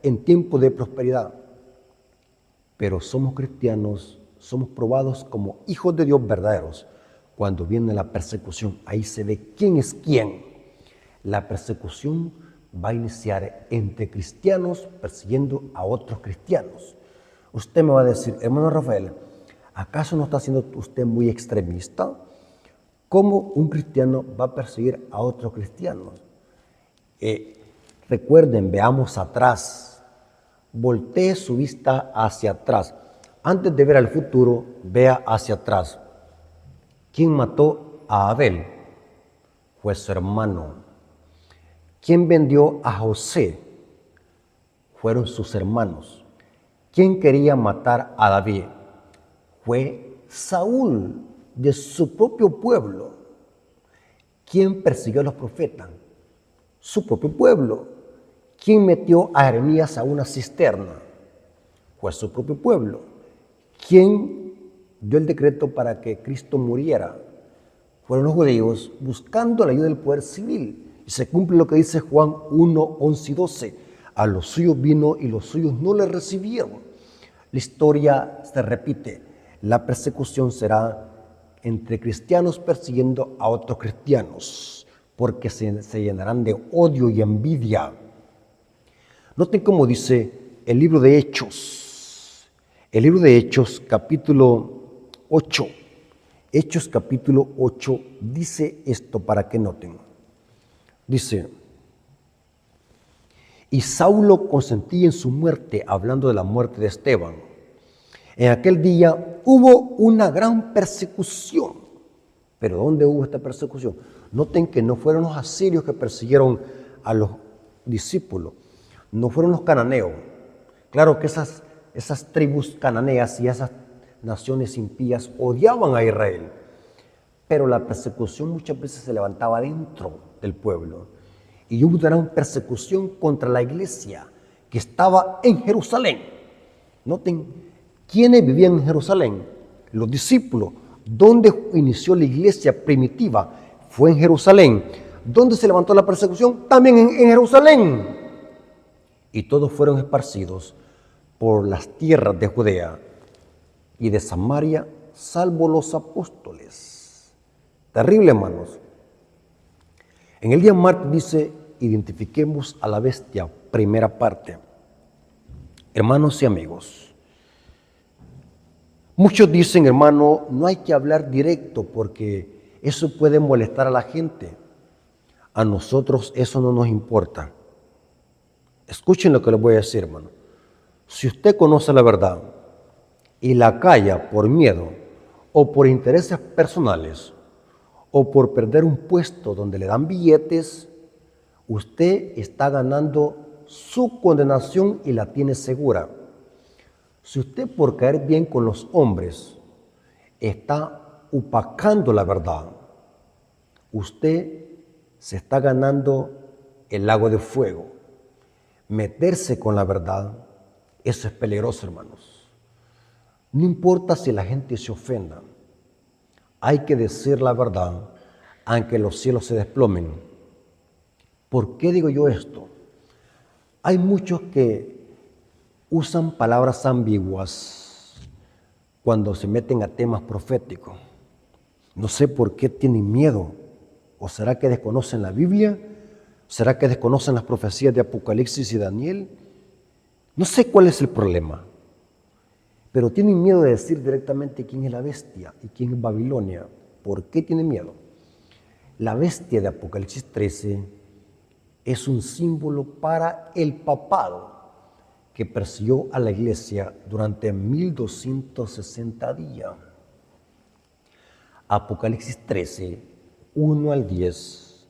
en tiempo de prosperidad. Pero somos cristianos, somos probados como hijos de Dios verdaderos cuando viene la persecución. Ahí se ve quién es quién. La persecución va a iniciar entre cristianos persiguiendo a otros cristianos. Usted me va a decir: hermano Rafael, ¿acaso no está siendo usted muy extremista? ¿Cómo un cristiano va a perseguir a otros cristianos? Recuerden, veamos atrás. Voltee su vista hacia atrás. Antes de ver al futuro, vea hacia atrás. ¿Quién mató a Abel? Fue su hermano. ¿Quién vendió a José? fueron sus hermanos. ¿Quién quería matar a David? Fue Saúl, de su propio pueblo. ¿Quién persiguió a los profetas? Su propio pueblo. ¿Quién metió a Jeremías a una cisterna? Fue su propio pueblo. ¿Quién dio el decreto para que Cristo muriera? Fueron los judíos buscando la ayuda del poder civil. Y se cumple lo que dice Juan 1, 11 y 12. A los suyos vino y los suyos no le recibieron. La historia se repite. La persecución será entre cristianos persiguiendo a otros cristianos, porque se llenarán de odio y envidia. Noten cómo dice el libro de Hechos. El libro de Hechos, capítulo 8. Hechos, capítulo 8, dice esto para que noten. Dice: y Saulo consentía en su muerte, hablando de la muerte de Esteban. En aquel día hubo una gran persecución. ¿Pero dónde hubo esta persecución? Noten que no fueron los asirios que persiguieron a los discípulos, no fueron los cananeos. Claro que esas tribus cananeas y esas naciones impías odiaban a Israel, pero la persecución muchas veces se levantaba dentro del pueblo. Y hubo una gran persecución contra la iglesia que estaba en Jerusalén. Noten, ¿quiénes vivían en Jerusalén? Los discípulos. ¿Dónde inició la iglesia primitiva? Fue en Jerusalén. ¿Dónde se levantó la persecución? También en Jerusalén. Y todos fueron esparcidos por las tierras de Judea y de Samaria, salvo los apóstoles. Terrible, hermanos. En el día martes dice: identifiquemos a la bestia, primera parte. Hermanos y amigos, muchos dicen, hermano, no hay que hablar directo porque eso puede molestar a la gente. A nosotros eso no nos importa. Escuchen lo que les voy a decir, hermano. Si usted conoce la verdad y la calla por miedo o por intereses personales o por perder un puesto donde le dan billetes, usted está ganando su condenación y la tiene segura. Si usted por caer bien con los hombres está opacando la verdad, usted se está ganando el lago de fuego. Meterse con la verdad, eso es peligroso, hermanos. No importa si la gente se ofenda, hay que decir la verdad, aunque los cielos se desplomen. ¿Por qué digo yo esto? Hay muchos que usan palabras ambiguas cuando se meten a temas proféticos. No sé por qué tienen miedo. ¿O será que desconocen la Biblia? ¿Será que desconocen las profecías de Apocalipsis y Daniel? No sé cuál es el problema, pero tienen miedo de decir directamente quién es la bestia y quién es Babilonia. ¿Por qué tienen miedo? La bestia de Apocalipsis 13 es un símbolo para el papado que persiguió a la iglesia durante 1260 días. Apocalipsis 13, 1 al 10,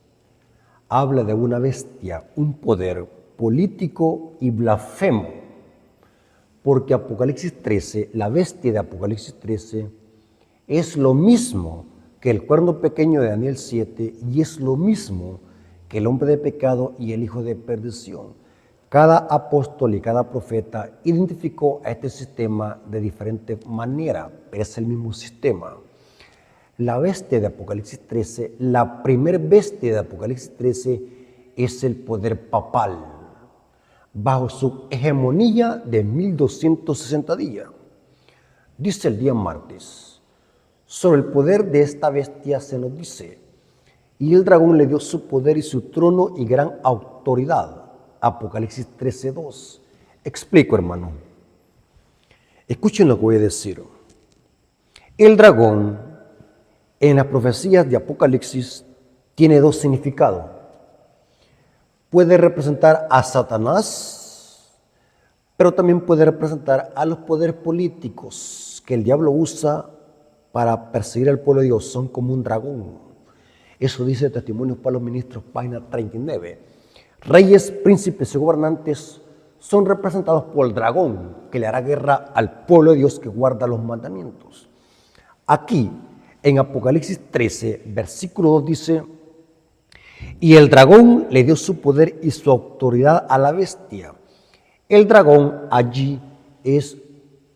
habla de una bestia, un poder político y blasfemo, porque Apocalipsis 13, la bestia de Apocalipsis 13, es lo mismo que el cuerno pequeño de Daniel 7 y es lo mismo que el hombre de pecado y el hijo de perdición. Cada apóstol y cada profeta identificó a este sistema de diferente manera, pero es el mismo sistema. La bestia de Apocalipsis 13, la primer bestia de Apocalipsis 13 es el poder papal, bajo su hegemonía de 1260 días. Dice el día martes, sobre el poder de esta bestia se nos dice: y el dragón le dio su poder y su trono y gran autoridad. Apocalipsis 13:2. Explico, hermano. Escuchen lo que voy a decir. El dragón, en las profecías de Apocalipsis, tiene dos significados. Puede representar a Satanás, pero también puede representar a los poderes políticos que el diablo usa para perseguir al pueblo de Dios. Son como un dragón. Eso dice Testimonios para los Ministros, página 39. Reyes, príncipes y gobernantes son representados por el dragón, que le hará guerra al pueblo de Dios que guarda los mandamientos. Aquí, en Apocalipsis 13, versículo 2 dice: y el dragón le dio su poder y su autoridad a la bestia. El dragón allí es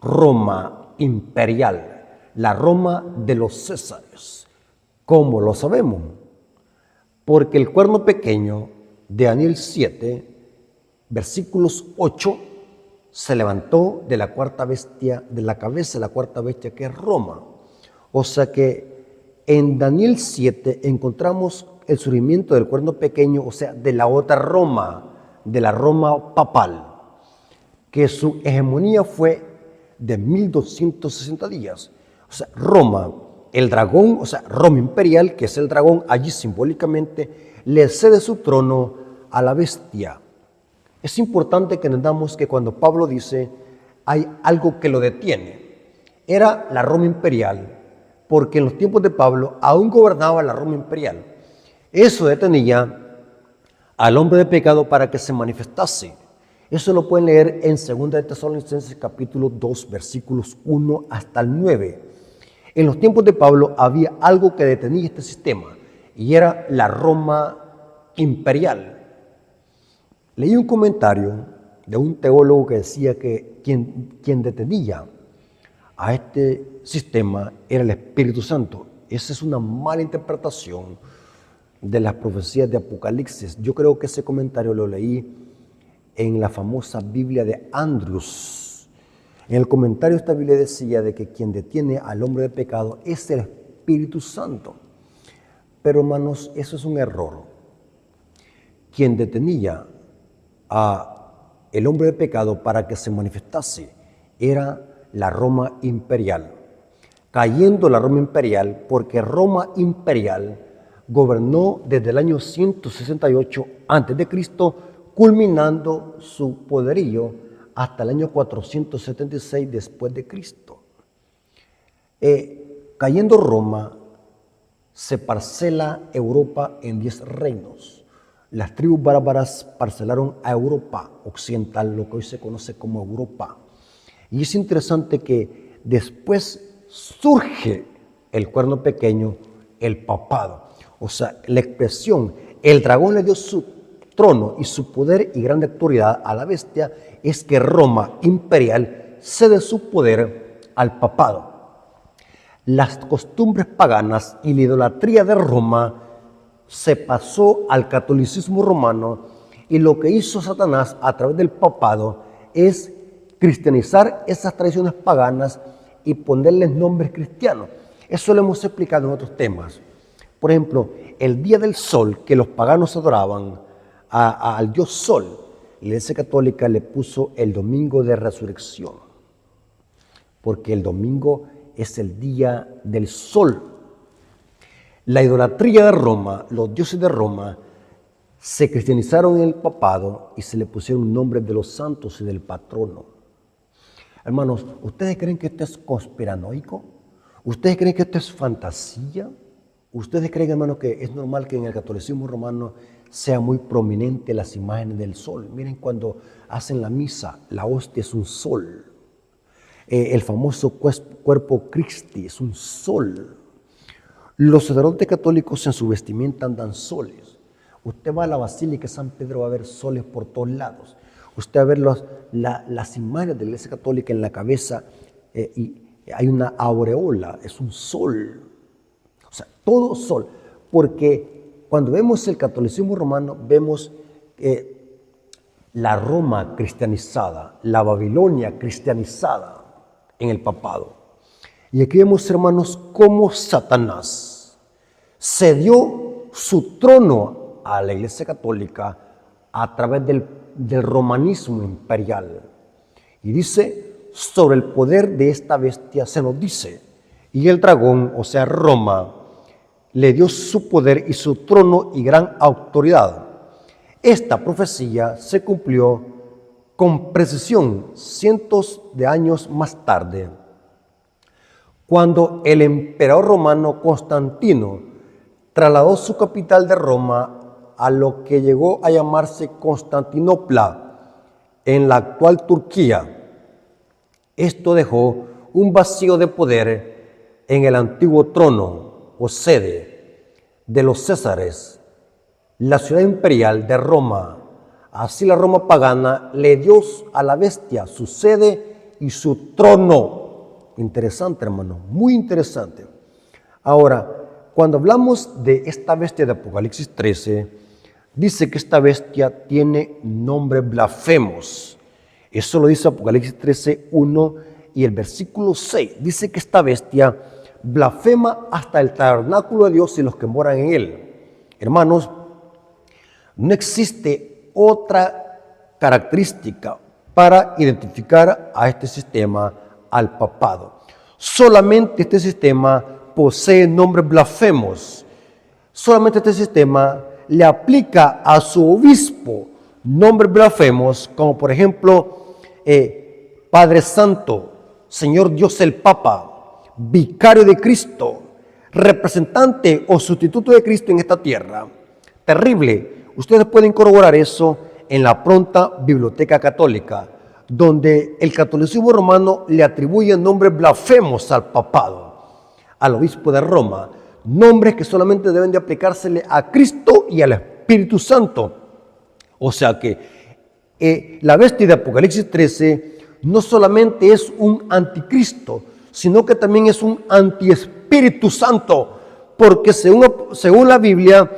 Roma imperial, la Roma de los Césares. ¿Cómo lo sabemos? Porque el cuerno pequeño de Daniel 7, versículos 8, se levantó de la cuarta bestia, de la cabeza de la cuarta bestia, que es Roma. O sea que en Daniel 7 encontramos el surgimiento del cuerno pequeño, o sea, de la otra Roma, de la Roma papal, que su hegemonía fue de 1260 días. O sea, Roma, el dragón, o sea, Roma imperial, que es el dragón, allí simbólicamente le cede su trono a la bestia. Es importante que entendamos que cuando Pablo dice hay algo que lo detiene, era la Roma imperial, porque en los tiempos de Pablo aún gobernaba la Roma imperial. Eso detenía al hombre de pecado para que se manifestase. Eso lo pueden leer en 2 de Tesalonicenses capítulo 2, versículos 1 hasta el 9. En los tiempos de Pablo había algo que detenía este sistema, y era la Roma imperial. Leí un comentario de un teólogo que decía que quien detenía a este sistema era el Espíritu Santo. Esa es una mala interpretación de las profecías de Apocalipsis. Yo creo que ese comentario lo leí en la famosa Biblia de Andrews. En el comentario esta Biblia decía de que quien detiene al hombre de pecado es el Espíritu Santo. Pero hermanos, eso es un error. Quien detenía a el hombre de pecado para que se manifestase era la Roma imperial. Cayendo la Roma imperial, porque Roma imperial gobernó desde el año 168 a.C., culminando su poderío hasta el año 476 después de Cristo. Cayendo Roma, se parcela Europa en 10 reinos. Las tribus bárbaras parcelaron a Europa occidental, lo que hoy se conoce como Europa. Y es interesante que después surge el cuerno pequeño, el papado. O sea, la expresión, el dragón le dio su trono y su poder y grande autoridad a la bestia, es que Roma imperial cede su poder al papado. Las costumbres paganas y la idolatría de Roma se pasó al catolicismo romano, y lo que hizo Satanás a través del papado es cristianizar esas tradiciones paganas y ponerles nombres cristianos. Eso lo hemos explicado en otros temas. Por ejemplo, el día del sol que los paganos adoraban al dios sol, la Iglesia Católica le puso el domingo de resurrección, porque el domingo es el día del sol. La idolatría de Roma, los dioses de Roma, se cristianizaron en el papado y se le pusieron nombres de los santos y del patrono. Hermanos, ¿ustedes creen que esto es conspiranoico? ¿Ustedes creen que esto es fantasía? ¿Ustedes creen, hermanos, que es normal que en el catolicismo romano sea muy prominente las imágenes del sol? Miren, cuando hacen la misa, la hostia es un sol. El famoso cuerpo Christi es un sol. Los sacerdotes católicos en su vestimenta andan soles. Usted va a la Basílica de San Pedro, va a ver soles por todos lados. Usted va a ver las imágenes de la Iglesia Católica en la cabeza, y hay una aureola, es un sol. O sea, todo sol. Porque cuando vemos el catolicismo romano, vemos la Roma cristianizada, la Babilonia cristianizada en el papado. Y aquí vemos, hermanos, cómo Satanás cedió su trono a la Iglesia Católica a través del romanismo imperial. Y dice, sobre el poder de esta bestia se nos dice, y el dragón, o sea Roma, le dio su poder y su trono y gran autoridad. Esta profecía se cumplió con precisión cientos de años más tarde, cuando el emperador romano Constantino trasladó su capital de Roma a lo que llegó a llamarse Constantinopla en la actual Turquía. Esto dejó un vacío de poder en el antiguo trono o sede de los Césares, la ciudad imperial de Roma. Así la Roma pagana le dio a la bestia su sede y su trono. Interesante, hermano, muy interesante. Ahora, cuando hablamos de esta bestia de Apocalipsis 13, dice que esta bestia tiene nombres blasfemos. Eso lo dice Apocalipsis 13, 1 y el versículo 6. Dice que esta bestia blasfema hasta el tabernáculo de Dios y los que moran en él. Hermanos, no existe otra característica para identificar a este sistema, al papado. Solamente este sistema posee nombres blasfemos. Solamente este sistema le aplica a su obispo nombres blasfemos, como por ejemplo Padre Santo, Señor Dios el Papa, Vicario de Cristo, representante o sustituto de Cristo en esta tierra. Terrible. Ustedes pueden corroborar eso en la pronta Biblioteca Católica, donde el catolicismo romano le atribuye nombres blasfemos al papado, al obispo de Roma, nombres que solamente deben de aplicársele a Cristo y al Espíritu Santo. O sea que la bestia de Apocalipsis 13 no solamente es un anticristo, sino que también es un antiespíritu santo, porque según la Biblia,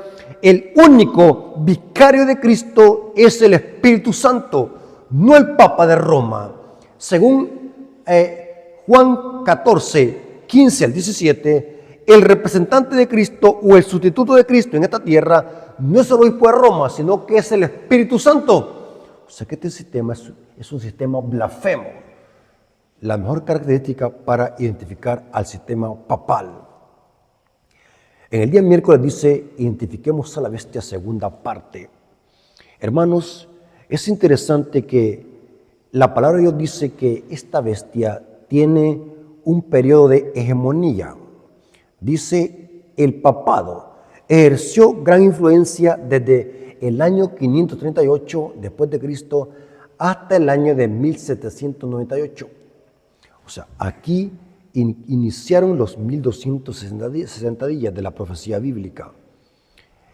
el único vicario de Cristo es el Espíritu Santo, no el Papa de Roma. Según Juan 14, 15 al 17, el representante de Cristo o el sustituto de Cristo en esta tierra no es el obispo de Roma, sino que es el Espíritu Santo. O sea que este sistema es un sistema blasfemo. La mejor característica para identificar al sistema papal. En el día miércoles dice, identifiquemos a la bestia segunda parte. Hermanos, es interesante que la palabra de Dios dice que esta bestia tiene un periodo de hegemonía. Dice, el papado ejerció gran influencia desde el año 538 después de Cristo hasta el año de 1798. O sea, aquí iniciaron los 1260 días de la profecía bíblica.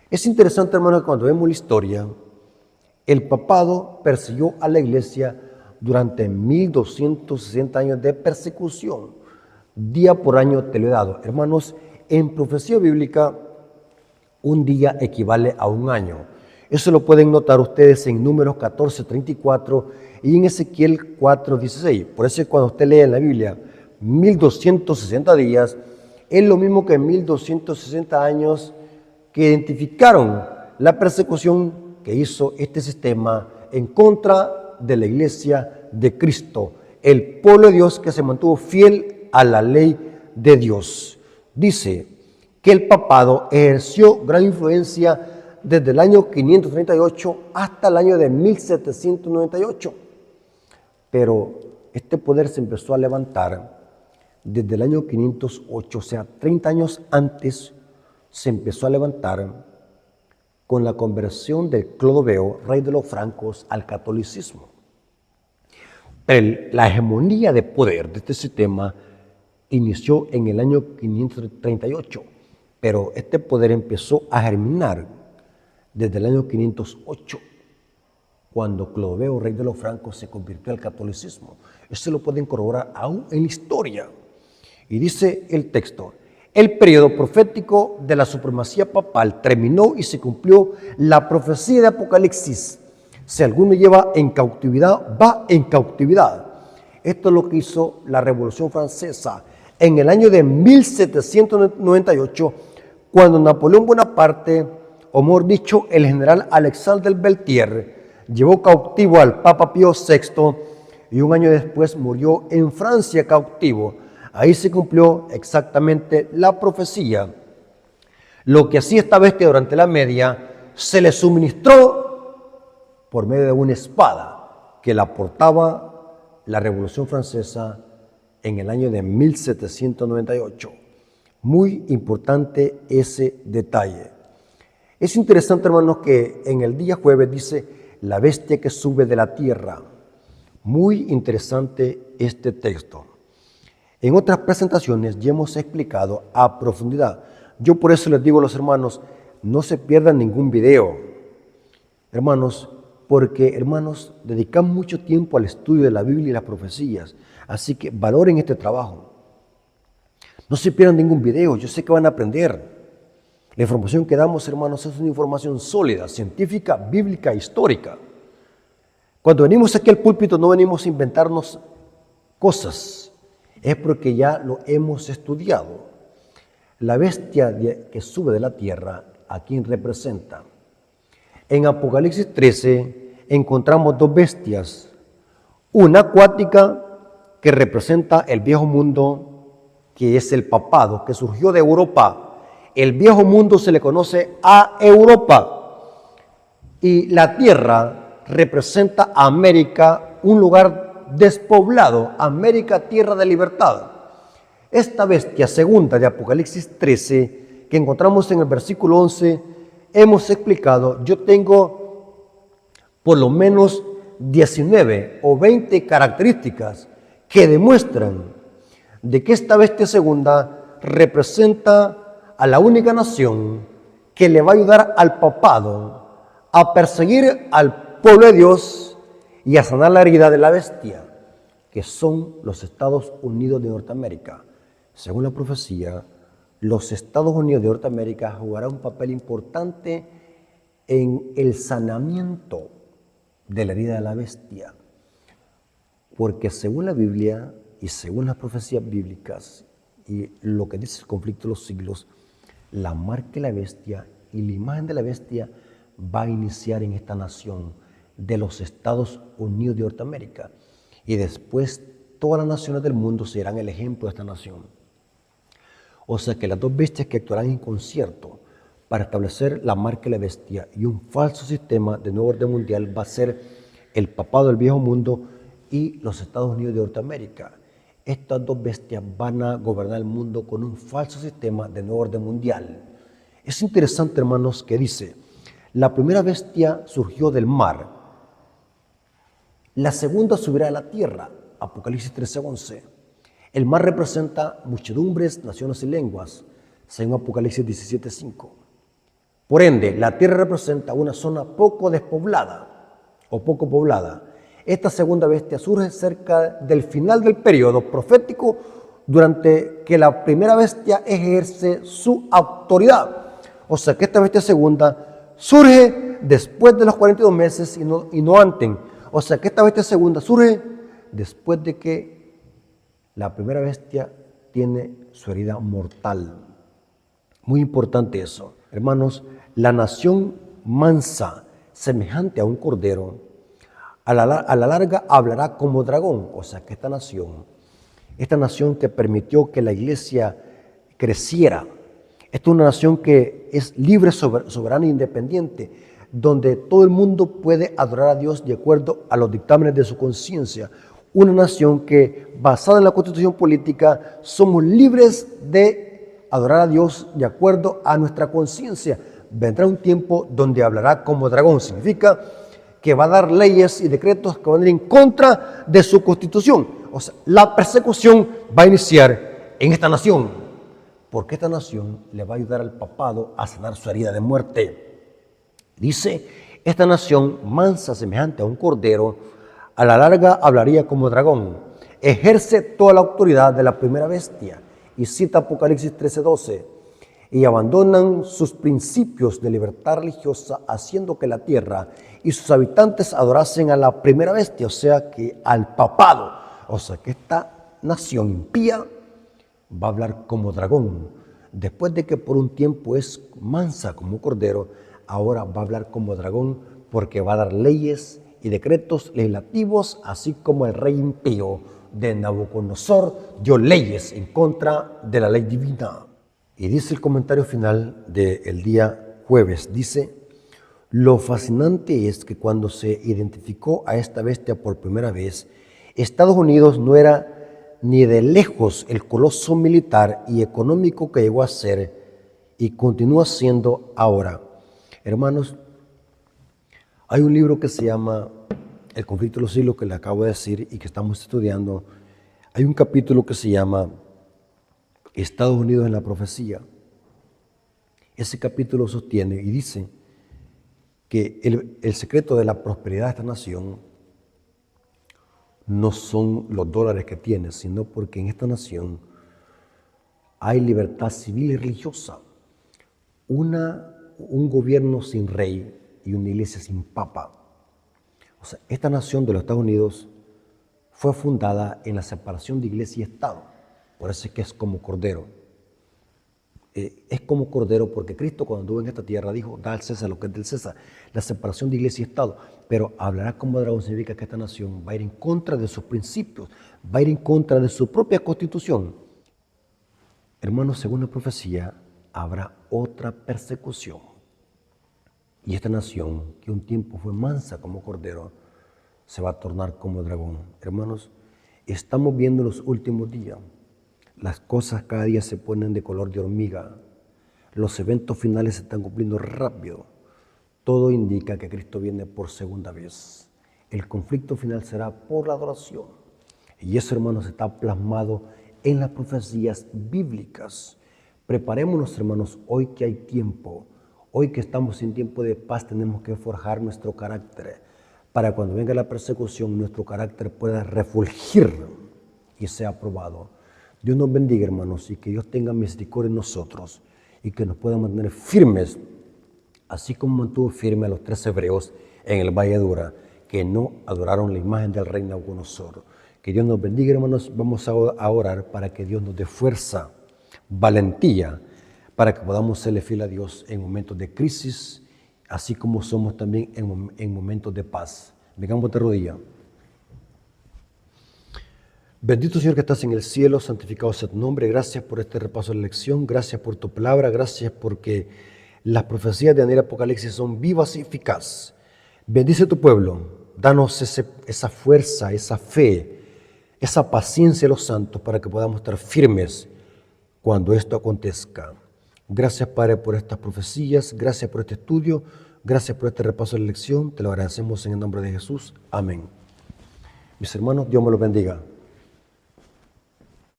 Es interesante, hermano, que cuando vemos la historia, el papado persiguió a la iglesia durante 1260 años de persecución. Día por año te lo he dado. Hermanos, en profecía bíblica, un día equivale a un año. Eso lo pueden notar ustedes en Números 14:34 y en Ezequiel 4:16. Por eso cuando usted lee en la Biblia 1260 días, es lo mismo que 1260 años que identificaron la persecución que hizo este sistema en contra de la iglesia de Cristo, el pueblo de Dios que se mantuvo fiel a la ley de Dios. Dice que el papado ejerció gran influencia desde el año 538 hasta el año de 1798. Pero este poder se empezó a levantar desde el año 508, o sea, 30 años antes, se empezó a levantar con la conversión de Clodoveo, rey de los francos, al catolicismo. Pero la hegemonía de poder de este sistema inició en el año 538, pero este poder empezó a germinar desde el año 508, cuando Clodoveo, rey de los francos, se convirtió al catolicismo. Eso lo pueden corroborar aún en la historia. Y dice el texto, el periodo profético de la supremacía papal terminó y se cumplió la profecía de Apocalipsis. Si alguno lleva en cautividad, va en cautividad. Esto es lo que hizo la Revolución Francesa en el año de 1798, cuando Napoleón Bonaparte, o mejor dicho, el general Alexandre Beltier, llevó cautivo al Papa Pío VI y un año después murió en Francia cautivo. Ahí se cumplió exactamente la profecía. Lo que hacía esta bestia durante la media se le suministró por medio de una espada que la portaba la Revolución Francesa en el año de 1798. Muy importante ese detalle. Es interesante, hermanos, que en el día jueves dice la bestia que sube de la tierra. Muy interesante este texto. En otras presentaciones ya hemos explicado a profundidad. Yo por eso les digo a los hermanos, no se pierdan ningún video, hermanos, porque, hermanos, dedicamos mucho tiempo al estudio de la Biblia y las profecías, así que valoren este trabajo. No se pierdan ningún video, yo sé que van a aprender. La información que damos, hermanos, es una información sólida, científica, bíblica, histórica. Cuando venimos aquí al púlpito no venimos a inventarnos cosas, es porque ya lo hemos estudiado. La bestia que sube de la tierra, ¿a quién representa? En Apocalipsis 13 encontramos dos bestias, una acuática que representa el viejo mundo, que es el papado, que surgió de Europa. El viejo mundo se le conoce a Europa y la tierra representa a América, un lugar despoblado, América, tierra de libertad. Esta bestia segunda de Apocalipsis 13, que encontramos en el versículo 11, hemos explicado, yo tengo por lo menos 19 o 20 características que demuestran de que esta bestia segunda representa a la única nación que le va a ayudar al papado a perseguir al pueblo de Dios y a sanar la herida de la bestia, que son los Estados Unidos de Norteamérica. Según la profecía, los Estados Unidos de Norteamérica jugarán un papel importante en el sanamiento de la herida de la bestia, porque según la Biblia y según las profecías bíblicas y lo que dice el conflicto de los siglos, la marca de la bestia y la imagen de la bestia va a iniciar en esta nación de los Estados Unidos de Norteamérica. Y después todas las naciones del mundo serán el ejemplo de esta nación. O sea que las dos bestias que actuarán en concierto para establecer la marca de la bestia y un falso sistema de nuevo orden mundial va a ser el papado del viejo mundo y los Estados Unidos de Norteamérica. Estas dos bestias van a gobernar el mundo con un falso sistema de nuevo orden mundial. Es interesante, hermanos, que dice, la primera bestia surgió del mar, la segunda subirá a la tierra, Apocalipsis 13:11. El mar representa muchedumbres, naciones y lenguas, según Apocalipsis 17:5. Por ende, la tierra representa una zona poco despoblada o poco poblada. Esta segunda bestia surge cerca del final del periodo profético durante que la primera bestia ejerce su autoridad. O sea que esta bestia segunda surge después de los 42 meses y no antes. O sea que esta bestia segunda surge después de que la primera bestia tiene su herida mortal. Muy importante eso. Hermanos, la nación mansa, semejante a un cordero, a la larga hablará como dragón. O sea que esta nación que permitió que la iglesia creciera, esta es una nación que es libre, soberana e independiente, donde todo el mundo puede adorar a Dios de acuerdo a los dictámenes de su conciencia. Una nación que, basada en la constitución política, somos libres de adorar a Dios de acuerdo a nuestra conciencia. Vendrá un tiempo donde hablará como dragón. Significa que va a dar leyes y decretos que van a ir en contra de su constitución. O sea, la persecución va a iniciar en esta nación, porque esta nación le va a ayudar al papado a sanar su herida de muerte. Dice, esta nación mansa, semejante a un cordero, a la larga hablaría como dragón, ejerce toda la autoridad de la primera bestia, y cita Apocalipsis 13:12, y abandonan sus principios de libertad religiosa, haciendo que la tierra y sus habitantes adorasen a la primera bestia, o sea que al papado. O sea que esta nación impía va a hablar como dragón. Después de que por un tiempo es mansa como cordero, ahora va a hablar como dragón porque va a dar leyes y decretos legislativos, así como el rey impío de Nabucodonosor dio leyes en contra de la ley divina. Y dice el comentario final del día jueves, dice, lo fascinante es que cuando se identificó a esta bestia por primera vez, Estados Unidos no era ni de lejos el coloso militar y económico que llegó a ser y continúa siendo ahora. Hermanos, hay un libro que se llama El conflicto de los siglos que le acabo de decir y que estamos estudiando, hay un capítulo que se llama Estados Unidos en la profecía. Ese capítulo sostiene y dice que el secreto de la prosperidad de esta nación no son los dólares que tiene, sino porque en esta nación hay libertad civil y religiosa. Un gobierno sin rey y una iglesia sin papa. O sea, esta nación de los Estados Unidos fue fundada en la separación de iglesia y Estado. Por eso es que es como cordero. Es como cordero porque Cristo cuando anduvo en esta tierra dijo, da al César lo que es del César. La separación de iglesia y Estado. Pero hablará como dragón significa que esta nación va a ir en contra de sus principios, va a ir en contra de su propia constitución. Hermanos, según la profecía, habrá otra persecución. Y esta nación, que un tiempo fue mansa como cordero, se va a tornar como dragón. Hermanos, estamos viendo los últimos días. Las cosas cada día se ponen de color de hormiga. Los eventos finales se están cumpliendo rápido. Todo indica que Cristo viene por segunda vez. El conflicto final será por la adoración. Y eso, hermanos, está plasmado en las profecías bíblicas. Preparémonos, hermanos, hoy que hay tiempo. Hoy que estamos en tiempo de paz tenemos que forjar nuestro carácter para cuando venga la persecución nuestro carácter pueda refulgir y sea aprobado. Dios nos bendiga, hermanos, y que Dios tenga misericordia en nosotros y que nos pueda mantener firmes, así como mantuvo firme a los 3 hebreos en el Valle de Dura, que no adoraron la imagen del rey Nabucodonosor. Que Dios nos bendiga, hermanos. Vamos a orar para que Dios nos dé fuerza, valentía, para que podamos serle fiel a Dios en momentos de crisis, así como somos también en momentos de paz. Vengamos de rodillas. Bendito Señor que estás en el cielo, santificado sea tu nombre. Gracias por este repaso de la lección, gracias por tu palabra, gracias porque las profecías de Daniel y Apocalipsis son vivas y eficaces. Bendice a tu pueblo, danos esa fuerza, esa fe, esa paciencia de los santos para que podamos estar firmes cuando esto acontezca. Gracias, Padre, por estas profecías, gracias por este estudio, gracias por este repaso de la lección. Te lo agradecemos en el nombre de Jesús. Amén. Mis hermanos, Dios me los bendiga.